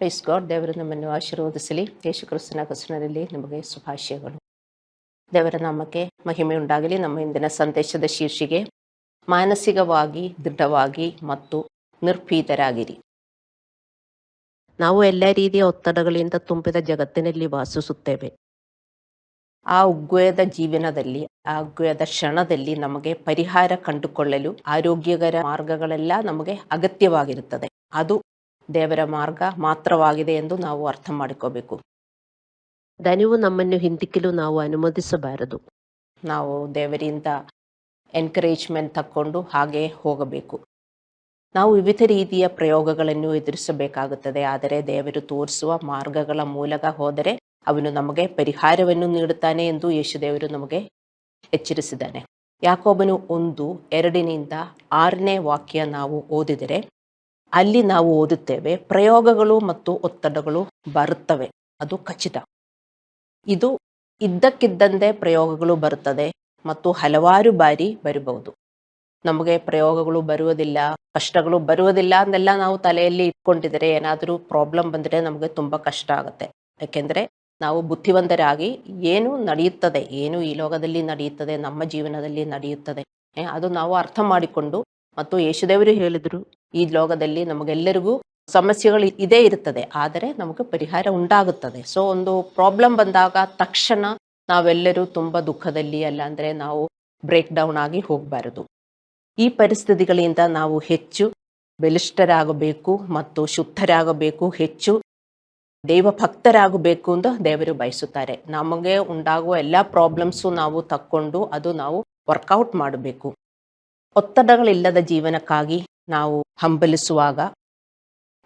Praise God. ದೇವರು ನಮ್ಮನ್ನು ಆಶೀರ್ವದಿಸಲಿ. ಯೇಸು ಕ್ರಿಸ್ತನ ಹೆಸರಿನಲ್ಲಿ ನಿಮಗೆ ಶುಭಾಶಯಗಳು. ದೇವರ ನಾಮಕ್ಕೆ ಮಹಿಮೆ ಉಂಟಾಗಲಿ. ನಮ್ಮ ಇಂದಿನ ಸಂದೇಶದ ಶೀರ್ಷಿಕೆ ಮಾನಸಿಕವಾಗಿ ದೃಢವಾಗಿ ಮತ್ತು ನಿರ್ಭೀತರಾಗಿರಿ. ನಾವು ಎಲ್ಲ ರೀತಿಯ ಒತ್ತಡಗಳಿಂದ ತುಂಬಿದ ಜಗತ್ತಿನಲ್ಲಿ ವಾಸಿಸುತ್ತೇವೆ. ಆ ಉಗ್ವೇದ ಜೀವನದಲ್ಲಿ, ಆ ಉಗ್ವೇದ ಕ್ಷಣದಲ್ಲಿ ನಮಗೆ ಪರಿಹಾರ ಕಂಡುಕೊಳ್ಳಲು ಆರೋಗ್ಯಕರ ಮಾರ್ಗಗಳೆಲ್ಲ ನಮಗೆ ಅಗತ್ಯವಾಗಿರುತ್ತದೆ. ಅದು ದೇವರ ಮಾರ್ಗ ಮಾತ್ರವಾಗಿದೆ ಎಂದು ನಾವು ಅರ್ಥ ಮಾಡಿಕೋಬೇಕು. ದಣಿವು ನಮ್ಮನ್ನು ಹಿಂದಿಕ್ಕಲು ನಾವು ಅನುಮತಿಸಬಾರದು. ನಾವು ದೇವರಿಂದ ಎನ್ಕರೇಜ್ಮೆಂಟ್ ತಕ್ಕೊಂಡು ಹಾಗೆ ಹೋಗಬೇಕು. ನಾವು ವಿವಿಧ ರೀತಿಯ ಪ್ರಯೋಗಗಳನ್ನು ಎದುರಿಸಬೇಕಾಗುತ್ತದೆ. ಆದರೆ ದೇವರು ತೋರಿಸುವ ಮಾರ್ಗಗಳ ಮೂಲಕ ಹೋದರೆ ಅವನು ನಮಗೆ ಪರಿಹಾರವನ್ನು ನೀಡುತ್ತಾನೆ ಎಂದು ಯೇಸು ದೇವರು ನಮಗೆ ಎಚ್ಚರಿಸಿದ್ದಾನೆ. ಯಾಕೋಬನು 1:2-6 ವಾಕ್ಯ ನಾವು ಓದಿದರೆ ಅಲ್ಲಿ ನಾವು ಓದುತ್ತೇವೆ, ಪ್ರಯೋಗಗಳು ಮತ್ತು ಒತ್ತಡಗಳು ಬರುತ್ತವೆ, ಅದು ಖಚಿತ. ಇದು ಇದ್ದಕ್ಕಿದ್ದಂತೆ ಪ್ರಯೋಗಗಳು ಬರುತ್ತದೆ ಮತ್ತು ಹಲವಾರು ಬಾರಿ ಬರಬಹುದು. ನಮಗೆ ಪ್ರಯೋಗಗಳು ಬರುವುದಿಲ್ಲ, ಕಷ್ಟಗಳು ಬರುವುದಿಲ್ಲ ಅಂತೆಲ್ಲ ನಾವು ತಲೆಯಲ್ಲಿ ಇಟ್ಕೊಂಡಿದ್ರೆ ಏನಾದರೂ ಪ್ರಾಬ್ಲಮ್ ಬಂದರೆ ನಮಗೆ ತುಂಬ ಕಷ್ಟ ಆಗುತ್ತೆ. ಯಾಕೆಂದರೆ ನಾವು ಬುದ್ಧಿವಂತರಾಗಿ ಏನು ನಡೆಯುತ್ತದೆ, ಏನು ಈ ಲೋಕದಲ್ಲಿ ನಡೆಯುತ್ತದೆ, ನಮ್ಮ ಜೀವನದಲ್ಲಿ ನಡೆಯುತ್ತದೆ, ಅದು ನಾವು ಅರ್ಥ ಮಾಡಿಕೊಂಡು, ಮತ್ತು ಯೇಸುದೇವರು ಹೇಳಿದರು, ಈ ಲೋಕದಲ್ಲಿ ನಮಗೆಲ್ಲರಿಗೂ ಸಮಸ್ಯೆಗಳು ಇದೇ ಇರುತ್ತದೆ, ಆದರೆ ನಮಗೆ ಪರಿಹಾರ ಉಂಟಾಗುತ್ತದೆ. ಸೊ ಒಂದು ಪ್ರಾಬ್ಲಮ್ ಬಂದಾಗ ತಕ್ಷಣ ನಾವೆಲ್ಲರೂ ತುಂಬ ದುಃಖದಲ್ಲಿ, ಅಲ್ಲಾಂದರೆ ನಾವು ಬ್ರೇಕ್ ಡೌನ್ ಆಗಿ ಹೋಗಬಾರದು. ಈ ಪರಿಸ್ಥಿತಿಗಳಿಂದ ನಾವು ಹೆಚ್ಚು ಬಲಿಷ್ಠರಾಗಬೇಕು ಮತ್ತು ಶುದ್ಧರಾಗಬೇಕು, ಹೆಚ್ಚು ದೈವ ಭಕ್ತರಾಗಬೇಕು ಅಂತ ದೇವರು ಬಯಸುತ್ತಾರೆ. ನಮಗೆ ಉಂಟಾಗುವ ಎಲ್ಲ ಪ್ರಾಬ್ಲಮ್ಸು ನಾವು ತಕ್ಕೊಂಡು ಅದು ನಾವು ವರ್ಕೌಟ್ ಮಾಡಬೇಕು. ಒತ್ತಡಗಳಿಲ್ಲದ ಜೀವನಕ್ಕಾಗಿ ನಾವು ಹಂಬಲಿಸುವಾಗ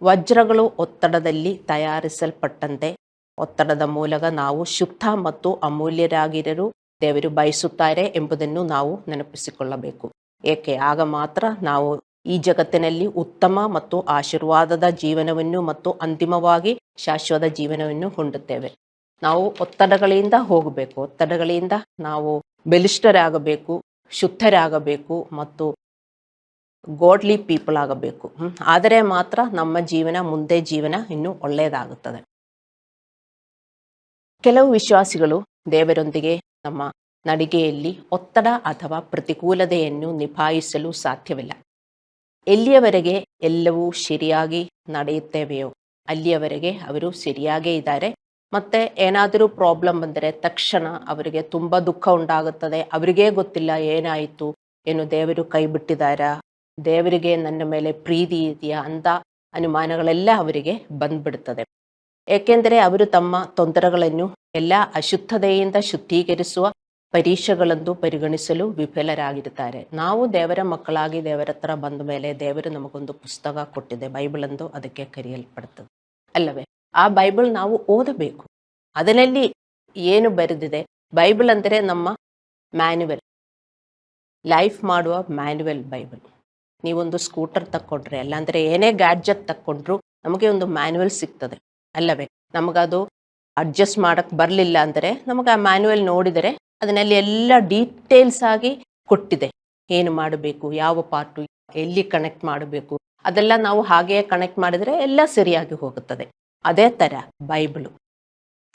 ವಜ್ರಗಳು ಒತ್ತಡದಲ್ಲಿ ತಯಾರಿಸಲ್ಪಟ್ಟಂತೆ ಒತ್ತಡದ ಮೂಲಕ ನಾವು ಶುದ್ಧ ಮತ್ತು ಅಮೂಲ್ಯರಾಗಿರಲು ದೇವರು ಬಯಸುತ್ತಾರೆ ಎಂಬುದನ್ನು ನಾವು ನೆನಪಿಸಿಕೊಳ್ಳಬೇಕು. ಏಕೆ? ಆಗ ಮಾತ್ರ ನಾವು ಈ ಜಗತ್ತಿನಲ್ಲಿ ಉತ್ತಮ ಮತ್ತು ಆಶೀರ್ವಾದದ ಜೀವನವನ್ನು ಮತ್ತು ಅಂತಿಮವಾಗಿ ಶಾಶ್ವತ ಜೀವನವನ್ನು ಹೊಂದುತ್ತೇವೆ. ನಾವು ಒತ್ತಡಗಳಿಂದ ಹೋಗಬೇಕು, ಒತ್ತಡಗಳಿಂದ ನಾವು ಬಲಿಷ್ಠರಾಗಬೇಕು, ಶುದ್ಧರಾಗಬೇಕು ಮತ್ತು ಗಾಡ್ಲಿ ಪೀಪಲ್ ಆಗಬೇಕು. ಆದರೆ ಮಾತ್ರ ನಮ್ಮ ಮುಂದೆ ಜೀವನ ಇನ್ನೂ ಒಳ್ಳೆಯದಾಗುತ್ತದೆ. ಕೆಲವು ವಿಶ್ವಾಸಿಗಳು ದೇವರೊಂದಿಗೆ ನಮ್ಮ ನಡಿಗೆಯಲ್ಲಿ ಒತ್ತಡ ಅಥವಾ ಪ್ರತಿಕೂಲತೆಯನ್ನು ನಿಭಾಯಿಸಲು ಸಾಧ್ಯವಿಲ್ಲ. ಎಲ್ಲಿಯವರೆಗೆ ಎಲ್ಲವೂ ಸರಿಯಾಗಿ ನಡೆಯುತ್ತೇವೆಯೋ ಅಲ್ಲಿಯವರೆಗೆ ಅವರು ಸರಿಯಾಗೇ ಇದ್ದಾರೆ. ಮತ್ತೆ ಏನಾದರೂ ಪ್ರಾಬ್ಲಮ್ ಬಂದರೆ ತಕ್ಷಣ ಅವರಿಗೆ ತುಂಬ ದುಃಖ ಉಂಟಾಗುತ್ತದೆ. ಅವರಿಗೇ ಗೊತ್ತಿಲ್ಲ ಏನಾಯಿತು, ಏನು ದೇವರು ಕೈ ಬಿಟ್ಟಿದ್ದಾರಾ, ದೇವರಿಗೆ ನನ್ನ ಮೇಲೆ ಪ್ರೀತಿ ಇದೆಯಾ ಅಂತ ಅನುಮಾನಗಳೆಲ್ಲ ಅವರಿಗೆ ಬಂದ್ಬಿಡ್ತದೆ. ಏಕೆಂದರೆ ಅವರು ತಮ್ಮ ತೊಂದರೆಗಳನ್ನು ಎಲ್ಲ ಅಶುದ್ಧತೆಯಿಂದ ಶುದ್ಧೀಕರಿಸುವ ಪರೀಕ್ಷೆಗಳೆಂದು ಪರಿಗಣಿಸಲು ವಿಫಲರಾಗಿರುತ್ತಾರೆ. ನಾವು ದೇವರ ಮಕ್ಕಳಾಗಿ ದೇವರ ಹತ್ರ ಬಂದ ಮೇಲೆ ದೇವರು ನಮಗೊಂದು ಪುಸ್ತಕ ಕೊಟ್ಟಿದೆ, ಬೈಬಲ್ ಎಂದು ಅದಕ್ಕೆ ಕರೆಯಲ್ಪಡುತ್ತದೆ ಅಲ್ಲವೇ? ಆ ಬೈಬಲ್ ನಾವು ಓದಬೇಕು. ಅದರಲ್ಲಿ ಏನು ಬರೆದಿದೆ? ಬೈಬಲ್ ಅಂದರೆ ನಮ್ಮ ಮ್ಯಾನ್ಯುವಲ್, ಲೈಫ್ ಮಾಡುವ ಮ್ಯಾನ್ಯುವಲ್ ಬೈಬಲ್. ನೀವೊಂದು ಸ್ಕೂಟರ್ ತಕ್ಕೊಂಡ್ರೆ, ಅಲ್ಲಾಂದರೆ ಏನೇ ಗ್ಯಾಡ್ಜೆಟ್ ತಕ್ಕೊಂಡ್ರು ನಮಗೆ ಒಂದು ಮ್ಯಾನ್ಯುವಲ್ ಸಿಗ್ತದೆ ಅಲ್ಲವೇ? ನಮಗದು ಅಡ್ಜಸ್ಟ್ ಮಾಡೋಕ್ಕೆ ಬರಲಿಲ್ಲ ಅಂದರೆ ನಮಗೆ ಆ ಮ್ಯಾನ್ಯುವಲ್ ನೋಡಿದರೆ ಅದರಲ್ಲಿ ಎಲ್ಲ ಡೀಟೇಲ್ಸ್ ಆಗಿ ಕೊಟ್ಟಿದೆ. ಏನು ಮಾಡಬೇಕು, ಯಾವ ಪಾರ್ಟು ಎಲ್ಲಿ ಕನೆಕ್ಟ್ ಮಾಡಬೇಕು, ಅದೆಲ್ಲ ನಾವು ಹಾಗೆಯೇ ಕನೆಕ್ಟ್ ಮಾಡಿದರೆ ಎಲ್ಲ ಸರಿಯಾಗಿ ಹೋಗುತ್ತದೆ. ಅದೇ ಥರ ಬೈಬಲು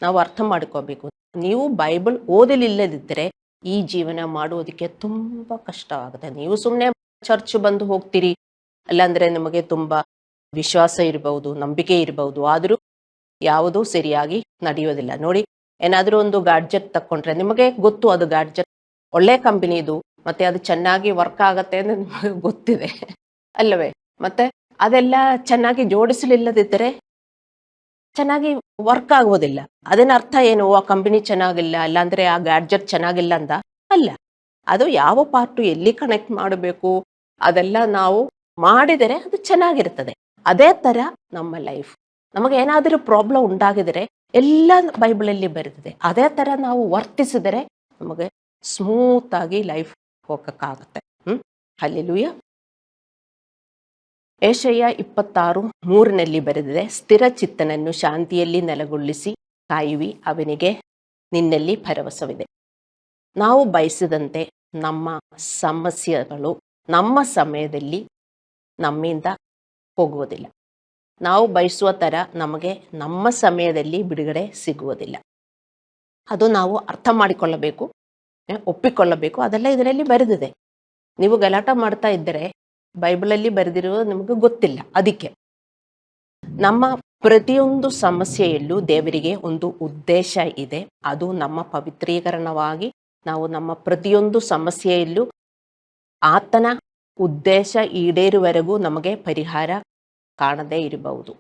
ನಾವು ಅರ್ಥ ಮಾಡ್ಕೋಬೇಕು. ನೀವು ಬೈಬಲ್ ಓದಲಿಲ್ಲದಿದ್ದರೆ ಈ ಜೀವನ ಮಾಡುವುದಕ್ಕೆ ತುಂಬ ಕಷ್ಟವಾಗುತ್ತೆ. ನೀವು ಸುಮ್ಮನೆ ಚರ್ಚ್ ಬಂದು ಹೋಗ್ತೀರಿ, ಅಲ್ಲಾಂದರೆ ನಿಮಗೆ ತುಂಬ ವಿಶ್ವಾಸ ಇರಬಹುದು, ನಂಬಿಕೆ ಇರಬಹುದು, ಆದರೂ ಯಾವುದೂ ಸರಿಯಾಗಿ ನಡೆಯೋದಿಲ್ಲ. ನೋಡಿ, ಏನಾದರೂ ಒಂದು ಗ್ಯಾಡ್ಜೆಟ್ ತಕ್ಕೊಂಡ್ರೆ ನಿಮಗೆ ಗೊತ್ತು ಅದು ಗ್ಯಾಡ್ಜೆಟ್ ಒಳ್ಳೆ ಕಂಪನಿದು ಮತ್ತೆ ಅದು ಚೆನ್ನಾಗಿ ವರ್ಕ್ ಆಗತ್ತೆ ಅಂತ ನಿಮಗೆ ಗೊತ್ತಿದೆ ಅಲ್ಲವೇ? ಮತ್ತೆ ಅದೆಲ್ಲ ಚೆನ್ನಾಗಿ ಜೋಡಿಸಲಿಲ್ಲದಿದ್ದರೆ ಚೆನ್ನಾಗಿ ವರ್ಕ್ ಆಗೋದಿಲ್ಲ. ಅದನ್ನ ಅರ್ಥ ಏನು? ಆ ಕಂಪನಿ ಚೆನ್ನಾಗಿಲ್ಲ, ಅಲ್ಲಾಂದ್ರೆ ಆ ಗ್ಯಾಡ್ಜೆಟ್ ಚೆನ್ನಾಗಿಲ್ಲ ಅಂತ ಅಲ್ಲ. ಅದು ಯಾವ ಪಾರ್ಟು ಎಲ್ಲಿ ಕನೆಕ್ಟ್ ಮಾಡಬೇಕು ಅದೆಲ್ಲ ನಾವು ಮಾಡಿದರೆ ಅದು ಚೆನ್ನಾಗಿರ್ತದೆ. ಅದೇ ಥರ ನಮ್ಮ ಲೈಫ್. ನಮಗೆ ಏನಾದರೂ ಪ್ರಾಬ್ಲಮ್ ಉಂಟಾಗಿದರೆ ಎಲ್ಲ ಬೈಬಲಲ್ಲಿ ಬರೆದಿದೆ. ಅದೇ ಥರ ನಾವು ವರ್ತಿಸಿದರೆ ನಮಗೆ ಸ್ಮೂತ್ ಆಗಿ ಲೈಫ್ ಹೋಗಕ್ಕಾಗತ್ತೆ. ಹಲ್ಲೆಲೂಯಾ. ಯೆಶಾಯ 26:3 ಬರೆದಿದೆ, ಸ್ಥಿರ ಚಿತ್ತನನ್ನು ಶಾಂತಿಯಲ್ಲಿ ನೆಲೆಗೊಳಿಸಿ ಕಾಯುವಿ, ಅವನಿಗೆ ನಿನ್ನಲ್ಲಿ ಭರವಸವಿದೆ. ನಾವು ಬಯಸಿದಂತೆ ನಮ್ಮ ಸಮಸ್ಯೆಗಳು ನಮ್ಮ ಸಮಯದಲ್ಲಿ ನಮ್ಮಿಂದ ಹೋಗುವುದಿಲ್ಲ. ನಾವು ಬಯಸುವ ಥರ ನಮಗೆ ನಮ್ಮ ಸಮಯದಲ್ಲಿ ಬಿಡುಗಡೆ ಸಿಗುವುದಿಲ್ಲ. ಅದು ನಾವು ಅರ್ಥ ಮಾಡಿಕೊಳ್ಳಬೇಕು, ಒಪ್ಪಿಕೊಳ್ಳಬೇಕು. ಅದೆಲ್ಲ ಇದರಲ್ಲಿ ಬರೆದಿದೆ. ನೀವು ಗಲಾಟ ಮಾಡ್ತಾ ಇದ್ದರೆ ಬೈಬಲಲ್ಲಿ ಬರೆದಿರುವುದು ನಿಮಗೆ ಗೊತ್ತಿಲ್ಲ. ಅದಕ್ಕೆ ನಮ್ಮ ಪ್ರತಿಯೊಂದು ಸಮಸ್ಯೆಯಲ್ಲೂ ದೇವರಿಗೆ ಒಂದು ಉದ್ದೇಶ ಇದೆ. ಅದು ನಮ್ಮ ಪವಿತ್ರೀಕರಣವಾಗಿ ನಾವು ನಮ್ಮ ಪ್ರತಿಯೊಂದು ಸಮಸ್ಯೆಯಲ್ಲೂ ಆತನ ಉದ್ದೇಶ ಈಡೇರುವವರೆಗೂ ನಮಗೆ ಪರಿಹಾರ ಕಾಣದೇ ಇರಬಹುದು.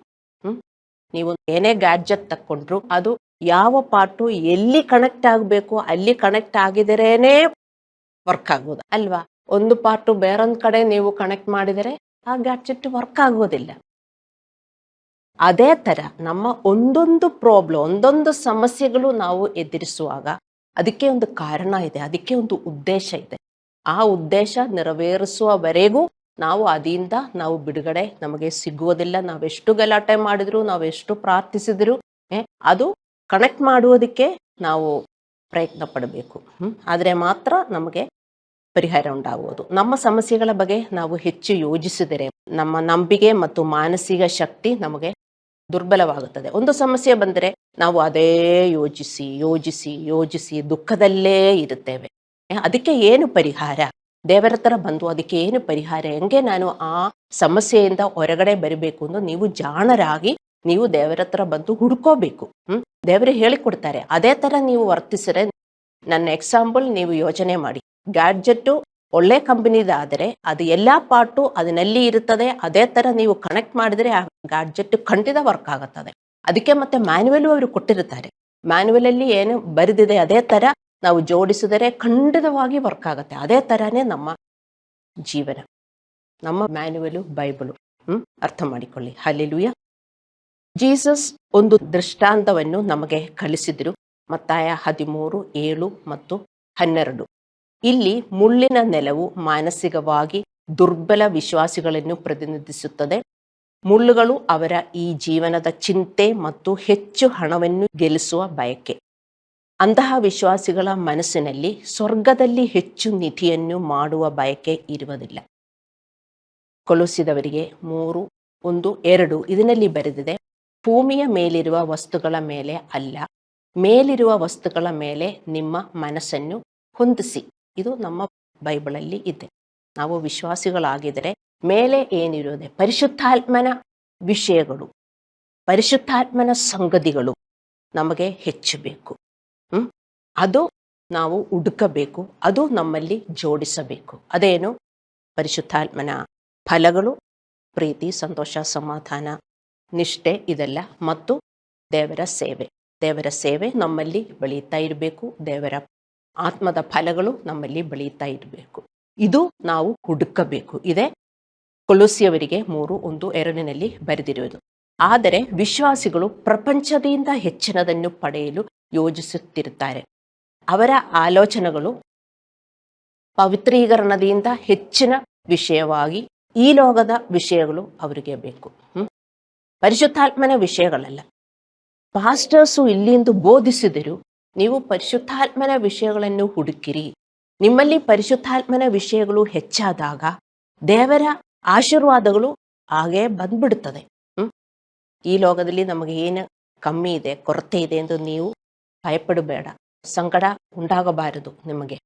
ನೀವು ಏನೇ ಗ್ಯಾಡ್ಜೆಟ್ ತಕ್ಕೊಂಡ್ರು ಅದು ಯಾವ ಪಾರ್ಟು ಎಲ್ಲಿ ಕನೆಕ್ಟ್ ಆಗಬೇಕು ಅಲ್ಲಿ ಕನೆಕ್ಟ್ ಆಗಿದರೇನೆ ವರ್ಕ್ ಆಗೋದು ಅಲ್ವಾ. ಒಂದು ಪಾರ್ಟು ಬೇರೊಂದು ಕಡೆ ನೀವು ಕನೆಕ್ಟ್ ಮಾಡಿದರೆ ಆ ಗ್ಯಾಡ್ಜೆಟ್ ವರ್ಕ್ ಆಗೋದಿಲ್ಲ. ಅದೇ ತರ ನಮ್ಮ ಒಂದೊಂದು ಪ್ರಾಬ್ಲಮ್, ಒಂದೊಂದು ಸಮಸ್ಯೆಗಳು ನಾವು ಎದುರಿಸುವಾಗ ಅದಕ್ಕೆ ಒಂದು ಕಾರಣ ಇದೆ, ಅದಕ್ಕೆ ಒಂದು ಉದ್ದೇಶ ಇದೆ. ಆ ಉದ್ದೇಶ ನೆರವೇರಿಸುವವರೆಗೂ ನಾವು ಅದರಿಂದ ನಾವು ಬಿಡುಗಡೆ ನಮಗೆ ಸಿಗುವುದಿಲ್ಲ. ನಾವೆಷ್ಟು ಗಲಾಟೆ ಮಾಡಿದ್ರು, ನಾವೆಷ್ಟು ಪ್ರಾರ್ಥಿಸಿದ್ರು ಅದು ಕನೆಕ್ಟ್ ಮಾಡುವುದಕ್ಕೆ ನಾವು ಪ್ರಯತ್ನ ಪಡಬೇಕು. ಆದರೆ ಮಾತ್ರ ನಮಗೆ ಪರಿಹಾರ ಉಂಟಾಗುವುದು. ನಮ್ಮ ಸಮಸ್ಯೆಗಳ ಬಗ್ಗೆ ನಾವು ಹೆಚ್ಚು ಯೋಚಿಸಿದರೆ ನಮ್ಮ ನಂಬಿಕೆ ಮತ್ತು ಮಾನಸಿಕ ಶಕ್ತಿ ನಮಗೆ ದುರ್ಬಲವಾಗುತ್ತದೆ. ಒಂದು ಸಮಸ್ಯೆ ಬಂದರೆ ನಾವು ಅದೇ ಯೋಚಿಸಿ ಯೋಚಿಸಿ ಯೋಚಿಸಿ ದುಃಖದಲ್ಲೇ ಇರುತ್ತೇವೆ. ಅದಕ್ಕೆ ಏನು ಪರಿಹಾರ? ದೇವರ ಹತ್ರ ಬಂದು ಅದಕ್ಕೆ ಏನು ಪರಿಹಾರ, ಹೆಂಗೆ ನಾನು ಆ ಸಮಸ್ಯೆಯಿಂದ ಹೊರಗಡೆ ಬರಬೇಕು ಎಂದು ನೀವು ಜಾಣರಾಗಿ ನೀವು ದೇವರ ಹತ್ರ ಬಂದು ಹುಡ್ಕೋಬೇಕು. ದೇವರು ಹೇಳಿಕೊಡ್ತಾರೆ. ಅದೇ ತರ ನೀವು ವರ್ತಿಸಿದ್ರೆ, ನನ್ನ ಎಕ್ಸಾಂಪಲ್ ನೀವು ಯೋಚನೆ ಮಾಡಿ, ಗ್ಯಾಡ್ಜೆಟ್ಟು ಒಳ್ಳೆ ಕಂಪನಿದಾದರೆ ಅದು ಎಲ್ಲಾ ಪಾರ್ಟು ಅದರಲ್ಲಿ ಇರುತ್ತದೆ. ಅದೇ ತರ ನೀವು ಕನೆಕ್ಟ್ ಮಾಡಿದ್ರೆ ಆ ಗ್ಯಾಡ್ಜೆಟ್ ಖಂಡಿತ ವರ್ಕ್ ಆಗುತ್ತದೆ. ಅದಕ್ಕೆ ಮತ್ತೆ ಮ್ಯಾನ್ಯುವಲ್ ಅವರು ಕೊಟ್ಟಿರುತ್ತಾರೆ. ಮ್ಯಾನ್ಯುವಲ್ ಅಲ್ಲಿ ಏನು ಬರೆದಿದೆ ಅದೇ ತರ ನಾವು ಜೋಡಿಸಿದರೆ ಖಂಡಿತವಾಗಿ ವರ್ಕ್ ಆಗುತ್ತೆ. ಅದೇ ತರನೇ ನಮ್ಮ ಜೀವನ, ನಮ್ಮ ಮ್ಯಾನ್ಯುವಲ್ ಬೈಬಲು. ಅರ್ಥ ಮಾಡಿಕೊಳ್ಳಿ. ಹಲ್ಲೆಲೂಯಾ. ಜೀಸಸ್ ಒಂದು ದೃಷ್ಟಾಂತವನ್ನು ನಮಗೆ ಕಲಿಸಿದ್ರು. ಮತ್ತಾಯ 13:7 ಮತ್ತು 12. ಇಲ್ಲಿ ಮುಳ್ಳಿನ ನೆಲವು ಮಾನಸಿಕವಾಗಿ ದುರ್ಬಲ ವಿಶ್ವಾಸಿಗಳನ್ನು ಪ್ರತಿನಿಧಿಸುತ್ತದೆ. ಮುಳ್ಳುಗಳು ಅವರ ಈ ಜೀವನದ ಚಿಂತೆ ಮತ್ತು ಹೆಚ್ಚು ಹಣವನ್ನು ಗೆಲ್ಲಿಸುವ ಬಯಕೆ. ಅಂತಹ ವಿಶ್ವಾಸಿಗಳ ಮನಸ್ಸಿನಲ್ಲಿ ಸ್ವರ್ಗದಲ್ಲಿ ಹೆಚ್ಚು ನಿಧಿಯನ್ನು ಮಾಡುವ ಬಯಕೆ ಇರುವುದಿಲ್ಲ. ಕೊಲೊಸ್ಸದವರಿಗೆ 3:1-2 ಇದರಲ್ಲಿ ಬರೆದಿದೆ, ಭೂಮಿಯ ಮೇಲಿರುವ ವಸ್ತುಗಳ ಮೇಲೆ ಅಲ್ಲ, ಮೇಲಿರುವ ವಸ್ತುಗಳ ಮೇಲೆ ನಿಮ್ಮ ಮನಸ್ಸನ್ನು ಹೊಂದಿಸಿ. ಇದು ನಮ್ಮ ಬೈಬಲಲ್ಲಿ ಇದೆ. ನಾವು ವಿಶ್ವಾಸಿಗಳಾಗಿದ್ದರೆ ಮೇಲೆ ಏನಿರುವುದೇ ಪರಿಶುದ್ಧಾತ್ಮನ ವಿಷಯಗಳು, ಪರಿಶುದ್ಧಾತ್ಮನ ಸಂಗತಿಗಳು ನಮಗೆ ಹೆಚ್ಚು ಬೇಕು. ಅದು ನಾವು ಹುಡುಕಬೇಕು, ಅದು ನಮ್ಮಲ್ಲಿ ಜೋಡಿಸಬೇಕು. ಅದೇನು? ಪರಿಶುದ್ಧಾತ್ಮನ ಫಲಗಳು, ಪ್ರೀತಿ, ಸಂತೋಷ, ಸಮಾಧಾನ, ನಿಷ್ಠೆ, ಇದೆಲ್ಲ, ಮತ್ತು ದೇವರ ಸೇವೆ. ದೇವರ ಸೇವೆ ನಮ್ಮಲ್ಲಿ ಬೆಳೀತಾ ಇರಬೇಕು. ದೇವರ ಆತ್ಮದ ಫಲಗಳು ನಮ್ಮಲ್ಲಿ ಬೆಳೀತಾ ಇರಬೇಕು. ಇದು ನಾವು ಹುಡುಕಬೇಕು. ಇದೇ ಕೊಲೊಸ್ಸೆಯವರಿಗೆ 3:1-2 ಬರೆದಿರುವುದು. ಆದರೆ ವಿಶ್ವಾಸಿಗಳು ಪ್ರಪಂಚದಿಂದ ಹೆಚ್ಚಿನದನ್ನು ಪಡೆಯಲು ಯೋಜಿಸುತ್ತಿರುತ್ತಾರೆ. ಅವರ ಆಲೋಚನೆಗಳು ಪವಿತ್ರೀಕರಣದಿಂದ ಹೆಚ್ಚಿನ ವಿಷಯವಾಗಿ ಈ ಲೋಕದ ವಿಷಯಗಳು ಅವರಿಗೆ ಬೇಕು. ಪರಿಶುದ್ಧಾತ್ಮನ ವಿಷಯಗಳಲ್ಲ. ಪಾಸ್ಟರ್ಸು ಇಲ್ಲಿಂದ ಬೋಧಿಸಿದರು, ನೀವು ಪರಿಶುದ್ಧಾತ್ಮನ ವಿಷಯಗಳನ್ನು ಹುಡುಕಿರಿ. ನಿಮ್ಮಲ್ಲಿ ಪರಿಶುದ್ಧಾತ್ಮನ ವಿಷಯಗಳು ಹೆಚ್ಚಾದಾಗ ದೇವರ ಆಶೀರ್ವಾದಗಳು ಹಾಗೇ ಬಂದ್ಬಿಡುತ್ತದೆ. ಈ ಲೋಕದಲ್ಲಿ ನಮಗೆ ಏನು ಕಮ್ಮಿ ಇದೆ, ಕೊರತೆ ಇದೆ ಎಂದು ನೀವು ಭಯಪಡಬೇಡ, ಸಂಕಟ ಉಂಟಾಗಬಾರದು ನಿಮಗೆ.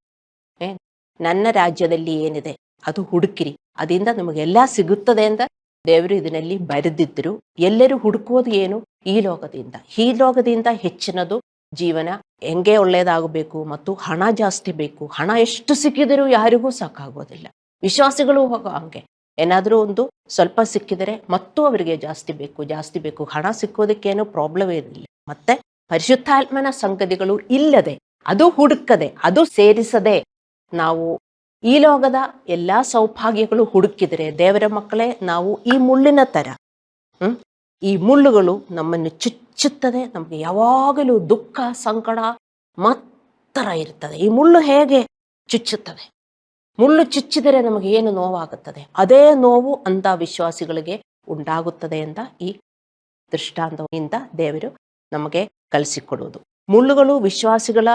ನನ್ನ ರಾಜ್ಯದಲ್ಲಿ ಏನಿದೆ ಅದು ಹುಡುಕಿರಿ, ಅದರಿಂದ ನಮಗೆಲ್ಲ ಸಿಗುತ್ತದೆ ಅಂತ ದೇವರು ಇದರಲ್ಲಿ ಬರೆದಿದ್ದರು. ಎಲ್ಲರೂ ಹುಡುಕುವುದು ಏನು? ಈ ಲೋಕದಿಂದ. ಈ ಲೋಕದಿಂದ ಹೆಚ್ಚಿನದು ಜೀವನ ಹೆಂಗೆ ಒಳ್ಳೆಯದಾಗಬೇಕು ಮತ್ತು ಹಣ ಜಾಸ್ತಿ ಬೇಕು. ಹಣ ಎಷ್ಟು ಸಿಕ್ಕಿದರೂ ಯಾರಿಗೂ ಸಾಕಾಗೋದಿಲ್ಲ. ವಿಶ್ವಾಸಿಗಳು ಹಂಗೆ, ಏನಾದರೂ ಒಂದು ಸ್ವಲ್ಪ ಸಿಕ್ಕಿದರೆ ಮತ್ತು ಅವರಿಗೆ ಜಾಸ್ತಿ ಬೇಕು, ಜಾಸ್ತಿ ಬೇಕು. ಹಣ ಸಿಕ್ಕೋದಕ್ಕೇನು ಪ್ರಾಬ್ಲಮ್ ಇರಲಿಲ್ಲ. ಮತ್ತೆ ಪರಿಶುದ್ಧಾತ್ಮನ ಸಂಗತಿಗಳು ಇಲ್ಲದೆ, ಅದು ಹುಡುಕದೆ, ಅದು ಸೇರಿಸದೆ ನಾವು ಈ ಲೋಕದ ಎಲ್ಲಾ ಸೌಭಾಗ್ಯಗಳು ಹುಡುಕಿದರೆ, ದೇವರ ಮಕ್ಕಳೇ, ನಾವು ಈ ಮುಳ್ಳಿನ ತರ, ಈ ಮುಳ್ಳುಗಳು ನಮ್ಮನ್ನು ಚುಚ್ಚುತ್ತದೆ. ನಮಗೆ ಯಾವಾಗಲೂ ದುಃಖ, ಸಂಕಟ ಮಾತ್ರ ಇರ್ತದೆ. ಈ ಮುಳ್ಳು ಹೇಗೆ ಚುಚ್ಚುತ್ತದೆ? ಮುಳ್ಳು ಚುಚ್ಚಿದರೆ ನಮಗೆ ಏನು ನೋವಾಗುತ್ತದೆ, ಅದೇ ನೋವು ಅಂತ ವಿಶ್ವಾಸಿಗಳಿಗೆ ಉಂಟಾಗುತ್ತದೆ ಅಂತ ಈ ದೃಷ್ಟಾಂತದಿಂದ ದೇವರು ನಮಗೆ ಕಲಿಸಿಕೊಡುವುದು. ಮುಳ್ಳುಗಳು ವಿಶ್ವಾಸಿಗಳ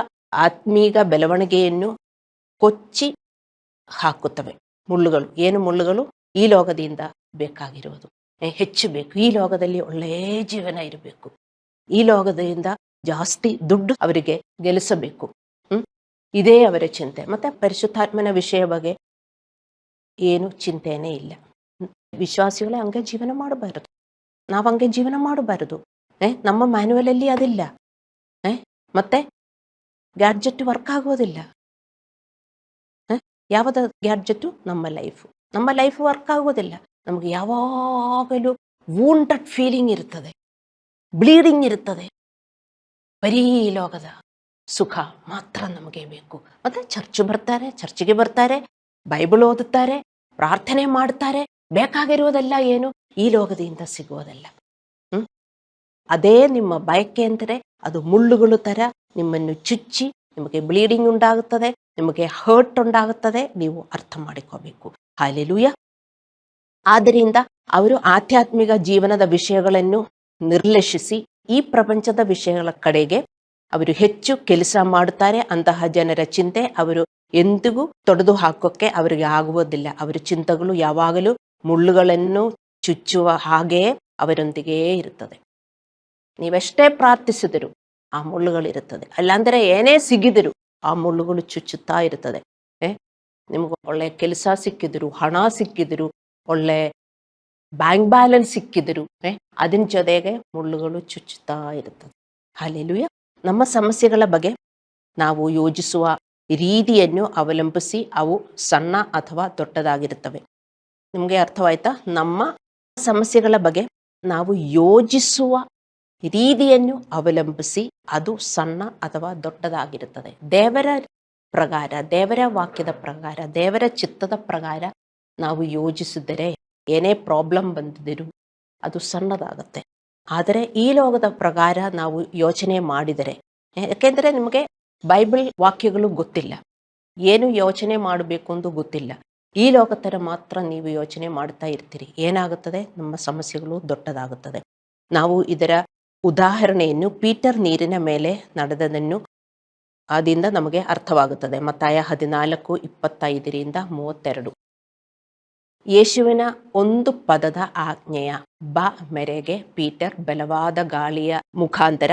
ಆತ್ಮೀಕ ಬೆಳವಣಿಗೆಯನ್ನು ಕೊಚ್ಚಿ ಹಾಕುತ್ತವೆ. ಮುಳ್ಳುಗಳು ಏನು? ಮುಳ್ಳುಗಳು ಈ ಲೋಕದಿಂದ ಬೇಕಾಗಿರುವುದು. ಹೆಚ್ಚಬೇಕು, ಈ ಲೋಕದಲ್ಲಿ ಒಳ್ಳೆಯ ಜೀವನ ಇರಬೇಕು, ಈ ಲೋಕದಿಂದ ಜಾಸ್ತಿ ದುಡ್ಡು ಅವರಿಗೆ ಗೆಲ್ಲಿಸಬೇಕು. ಇದೇ ಅವರ ಚಿಂತೆ. ಮತ್ತೆ ಪರಿಶುದ್ಧಾತ್ಮನ ವಿಷಯ ಬಗ್ಗೆ ಏನು ಚಿಂತೆನೇ ಇಲ್ಲ. ವಿಶ್ವಾಸಿಗಳೇ ಹಂಗೆ ಜೀವನ ಮಾಡಬಾರದು, ನಾವು ಹಂಗೆ ಜೀವನ ಮಾಡಬಾರದು. ನಮ್ಮ ಮ್ಯಾನ್ಯುವಲಲ್ಲಿ ಅದಿಲ್ಲ. ಮತ್ತೆ ಗ್ಯಾಡ್ಜೆಟ್ ವರ್ಕ್ ಆಗೋದಿಲ್ಲ. ಯಾವ್ದು ಗ್ಯಾಡ್ಜೆಟ್ಟು? ನಮ್ಮ ಲೈಫ್ ವರ್ಕ್ ಆಗೋದಿಲ್ಲ. ನಮಗೆ ಯಾವಾಗಲೂ ವೂಂಡೆಡ್ ಫೀಲಿಂಗ್ ಇರ್ತದೆ, ಬ್ಲೀಡಿಂಗ್ ಇರ್ತದೆ. ಬರೀ ಲೋಕದ ಸುಖ ಮಾತ್ರ ನಮಗೆ ಬೇಕು. ಮತ್ತೆ ಚರ್ಚಿಗೆ ಬರ್ತಾರೆ, ಬೈಬಲ್ ಓದುತ್ತಾರೆ, ಪ್ರಾರ್ಥನೆ ಮಾಡ್ತಾರೆ. ಬೇಕಾಗಿರುವುದೆಲ್ಲ ಏನು? ಈ ಲೋಕದಿಂದ ಸಿಗುವುದಲ್ಲ. ಅದೇ ನಿಮ್ಮ ಬಯಕೆ ಅಂದರೆ ಅದು ಮುಳ್ಳುಗಳು ಥರ ನಿಮ್ಮನ್ನು ಚುಚ್ಚಿ ನಿಮಗೆ ಬ್ಲೀಡಿಂಗ್ ಉಂಟಾಗುತ್ತದೆ, ನಿಮಗೆ ಹರ್ಟ್ ಉಂಟಾಗುತ್ತದೆ. ನೀವು ಅರ್ಥ ಮಾಡಿಕೋಬೇಕು. ಹಲ್ಲೆಲೂಯಾ. ಆದ್ದರಿಂದ ಅವರು ಆಧ್ಯಾತ್ಮಿಕ ಜೀವನದ ವಿಷಯಗಳನ್ನು ನಿರ್ಲಕ್ಷಿಸಿ ಈ ಪ್ರಪಂಚದ ವಿಷಯಗಳ ಕಡೆಗೆ ಅವರು ಹೆಚ್ಚು ಕೆಲಸ ಮಾಡುತ್ತಾರೆ. ಅಂತಹ ಜನರ ಚಿಂತೆ ಅವರು ಎಂದಿಗೂ ತೊಡೆದು ಹಾಕೋಕ್ಕೆ ಅವರಿಗೆ ಆಗುವುದಿಲ್ಲ. ಅವರ ಚಿಂತೆಗಳು ಯಾವಾಗಲೂ ಮುಳ್ಳುಗಳನ್ನು ಚುಚ್ಚುವ ಹಾಗೆಯೇ ಅವರೊಂದಿಗೆ ಇರುತ್ತದೆ. ನೀವೆಷ್ಟೇ ಪ್ರಾರ್ಥಿಸಿದರೂ ಆ ಮುಳ್ಳುಗಳಿರುತ್ತದೆ. ಅಲ್ಲಾಂದರೆ ಏನೇ ಸಿಗಿದರೂ ಆ ಮುಳ್ಳುಗಳು ಚುಚ್ಚುತ್ತಾ ಇರುತ್ತದೆ. ನಿಮ್ಗೆ ಒಳ್ಳೆ ಕೆಲಸ ಸಿಕ್ಕಿದ್ರು, ಹಣ ಸಿಕ್ಕಿದ್ರು, ಒಳ್ಳೆ ಬ್ಯಾಂಕ್ ಬ್ಯಾಲೆನ್ಸ್ ಸಿಕ್ಕಿದ್ರು ಅದನ್ನ ಜೊತೆಗೆ ಮುಳ್ಳುಗಳು ಚುಚ್ಚುತ್ತಾ ಇರುತ್ತದೆ. ಹಲ್ಲೆಲೂಯಾ. ನಮ್ಮ ಸಮಸ್ಯೆಗಳ ಬಗ್ಗೆ ನಾವು ಯೋಚಿಸುವ ರೀತಿಯನ್ನು ಅವಲಂಬಿಸಿ ಅವು ಸಣ್ಣ ಅಥವಾ ದೊಡ್ಡದಾಗಿರುತ್ತವೆ. ನಿಮಗೆ ಅರ್ಥವಾಯ್ತಾ? ನಮ್ಮ ಸಮಸ್ಯೆಗಳ ಬಗ್ಗೆ ನಾವು ಯೋಚಿಸುವ ರೀತಿಯನ್ನು ಅವಲಂಬಿಸಿ ಅದು ಸಣ್ಣ ಅಥವಾ ದೊಡ್ಡದಾಗಿರುತ್ತದೆ. ದೇವರ ಪ್ರಕಾರ, ದೇವರ ವಾಕ್ಯದ ಪ್ರಕಾರ, ದೇವರ ಚಿತ್ತದ ಪ್ರಕಾರ ನಾವು ಯೋಚಿಸಿದರೆ ಏನೇ ಪ್ರಾಬ್ಲಮ್ ಬಂದಿದ್ದರೂ ಅದು ಸಣ್ಣದಾಗತ್ತೆ. ಆದರೆ ಈ ಲೋಕದ ಪ್ರಕಾರ ನಾವು ಯೋಚನೆ ಮಾಡಿದರೆ, ಯಾಕೆಂದರೆ ನಿಮಗೆ ಬೈಬಲ್ ವಾಕ್ಯಗಳು ಗೊತ್ತಿಲ್ಲ, ಏನು ಯೋಚನೆ ಮಾಡಬೇಕು ಎಂದು ಗೊತ್ತಿಲ್ಲ, ಈ ಲೋಕತರ ಮಾತ್ರ ನೀವು ಯೋಚನೆ ಮಾಡ್ತಾ ಇರ್ತೀರಿ, ಏನಾಗುತ್ತದೆ? ನಮ್ಮ ಸಮಸ್ಯೆಗಳು ದೊಡ್ಡದಾಗುತ್ತದೆ. ನಾವು ಇದರ ಉದಾಹರಣೆಯನ್ನು ಪೀಟರ್ ನೀರಿನ ಮೇಲೆ ನಡೆದದನ್ನು ಅದರಿಂದ ನಮಗೆ ಅರ್ಥವಾಗುತ್ತದೆ. ಮತ್ತಾಯ 14:25-32. ಯೇಸುವಿನ ಒಂದು ಪದದ ಆಜ್ಞೆಯ ಮೇರೆಗೆ ಪೀಟರ್ ಬಲವಾದ ಗಾಳಿಯ ಮುಖಾಂತರ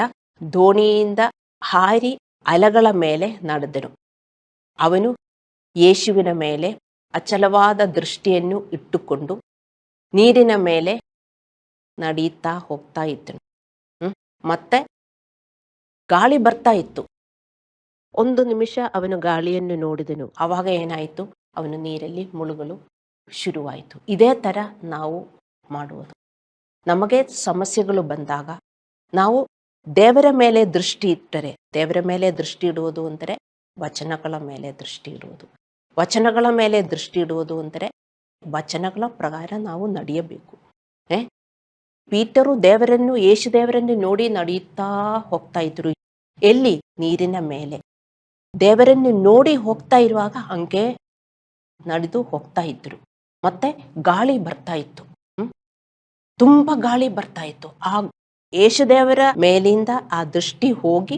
ದೋಣಿಯಿಂದ ಹಾರಿ ಅಲೆಗಳ ಮೇಲೆ ನಡೆದನು. ಅವನು ಯೇಸುವಿನ ಮೇಲೆ ಅಚಲವಾದ ದೃಷ್ಟಿಯನ್ನು ಇಟ್ಟುಕೊಂಡು ನೀರಿನ ಮೇಲೆ ನಡೀತಾ ಹೋಗ್ತಾ ಇದ್ದನು. ಮತ್ತೆ ಗಾಳಿ ಬರ್ತಾ ಇತ್ತು. ಒಂದು ನಿಮಿಷ ಅವನು ಗಾಳಿಯನ್ನು ನೋಡಿದನು. ಆವಾಗ ಏನಾಯಿತು? ಅವನು ನೀರಲ್ಲಿ ಮುಳುಗಲು ಶುರುವಾಯಿತು. ಇದೇ ಥರ ನಾವು ಮಾಡುವುದು. ನಮಗೆ ಸಮಸ್ಯೆಗಳು ಬಂದಾಗ ನಾವು ದೇವರ ಮೇಲೆ ದೃಷ್ಟಿ ಇಟ್ಟರೆ, ದೇವರ ಮೇಲೆ ದೃಷ್ಟಿ ಇಡುವುದು ಅಂದರೆ ವಚನಗಳ ಮೇಲೆ ದೃಷ್ಟಿ ಇಡುವುದು. ವಚನಗಳ ಮೇಲೆ ದೃಷ್ಟಿ ಇಡುವುದು ಅಂದರೆ ವಚನಗಳ ಪ್ರಕಾರ ನಾವು ನಡೆಯಬೇಕು. ಪೀಟರು ದೇವರನ್ನು, ಯೇಸು ದೇವರನ್ನು ನೋಡಿ ನಡೆಯುತ್ತಾ ಹೋಗ್ತಾ ಇದ್ರು. ಎಲ್ಲಿ? ನೀರಿನ ಮೇಲೆ. ದೇವರನ್ನು ನೋಡಿ ಹೋಗ್ತಾ ಇರುವಾಗ ಹಂಗೆ ನಡೆದು ಹೋಗ್ತಾ ಇದ್ರು. ಮತ್ತೆ ಗಾಳಿ ಬರ್ತಾ ಇತ್ತು, ತುಂಬಾ ಗಾಳಿ ಬರ್ತಾ ಇತ್ತು. ಆ ಯೇಸು ದೇವರ ಮೇಲಿಂದ ಆ ದೃಷ್ಟಿ ಹೋಗಿ